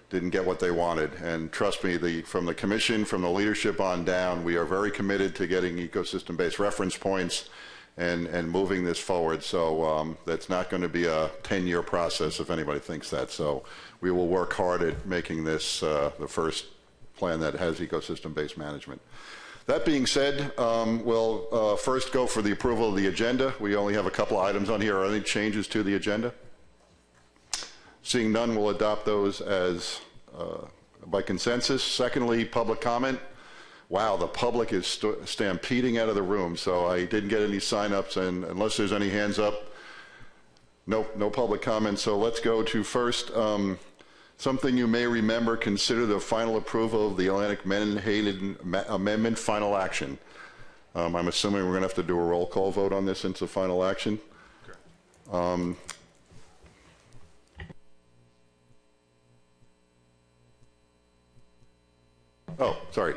didn't get what they wanted. And trust me, from the commission, from the leadership on down, we are very committed to getting ecosystem-based reference points and moving this forward. So that's not going to be a 10-year process if anybody thinks that. So we will work hard at making this the first plan that has ecosystem-based management. That being said, we'll first go for the approval of the agenda. We only have a couple of items on here. Are there any changes to the agenda? Seeing none, we'll adopt those as by consensus. Secondly, public comment. Wow, the public is stampeding out of the room, so I didn't get any sign-ups, and unless there's any hands up, no public comment. So let's go to first, something you may remember, consider the final approval of the Atlantic Menhaden Amendment final action. I'm assuming we're going to have to do a roll call vote on this since the final action. Oh, sorry.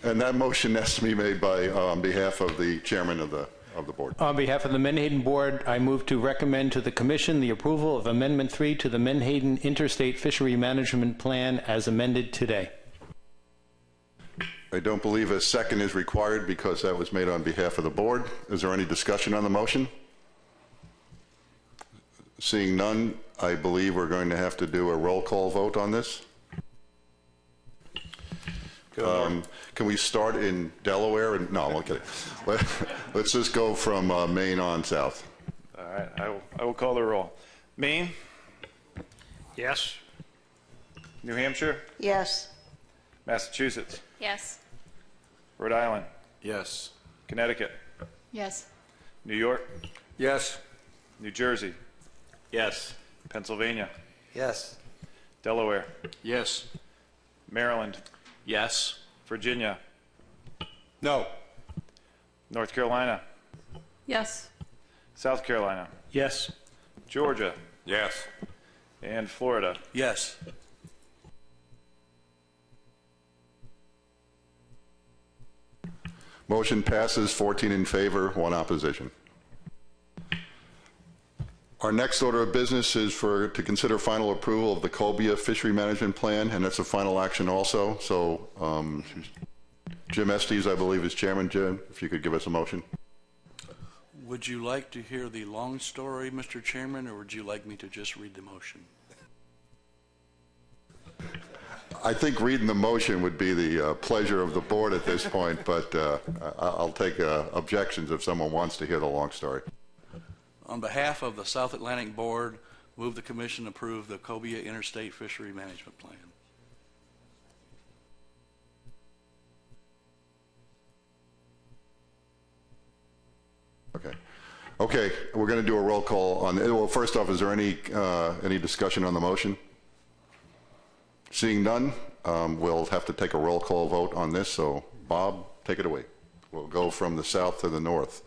And that motion has to be made by on behalf of the chairman of the board. On behalf of the Menhaden board, I move to recommend to the commission the approval of Amendment 3 to the Menhaden Interstate Fishery Management Plan as amended today. I don't believe a second is required because that was made on behalf of the board. Is there any discussion on the motion? Seeing none, I believe we're going to have to do a roll call vote on this. Can we start in Delaware? No, I'm kidding. Let's just go from Maine on south. All right, I will call the roll. Maine? Yes. New Hampshire? Yes. Massachusetts? Yes. Rhode Island? Yes. Connecticut? Yes. New York? Yes. New Jersey? Yes. Pennsylvania? Yes. Delaware? Yes. Maryland? Yes. Virginia? No. North Carolina? Yes. South Carolina? Yes. Georgia? Yes. And Florida? Yes. Motion passes 14 in favor, 1 opposition. Our next order of business is to consider final approval of the Cobia Fishery Management Plan, and that's a final action also. So Jim Estes, I believe, is chairman. Jim, if you could give us a motion. Would you like to hear the long story, Mr. Chairman, or would you like me to just read the motion? I think reading the motion would be the pleasure of the board at this point, but I'll take objections if someone wants to hear the long story. On behalf of the South Atlantic Board, move the Commission approve the Cobia Interstate Fishery Management Plan. Okay, we're going to do a roll call on. Well, first off, is there any discussion on the motion? Seeing none, we'll have to take a roll call vote on this. So, Bob, take it away. We'll go from the south to the north.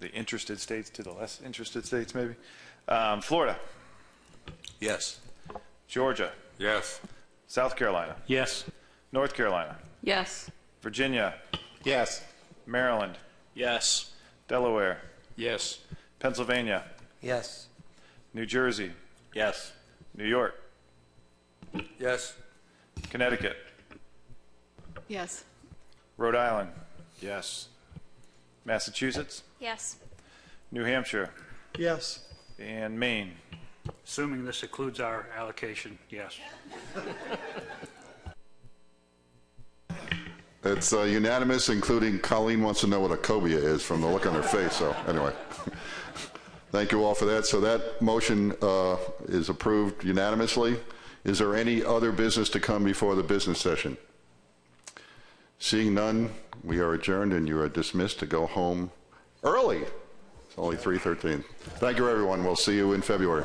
The interested states to the less interested states, maybe. Florida? Yes. Georgia? Yes. South Carolina? Yes. North Carolina? Yes. Virginia? Yes. Maryland? Yes. Delaware? Yes. Pennsylvania? Yes. New Jersey? Yes. New York? Yes. Connecticut? Yes. Rhode Island? Yes. Massachusetts? Yes. New Hampshire? Yes. And Maine? Assuming this includes our allocation, yes. It's unanimous, including Colleen wants to know what a cobia is from the look on her face. So anyway, thank you all for that. So that motion is approved unanimously. Is there any other business to come before the business session? Seeing none, we are adjourned and you are dismissed to go home early. It's only 3:13. Thank you, everyone. We'll see you in February.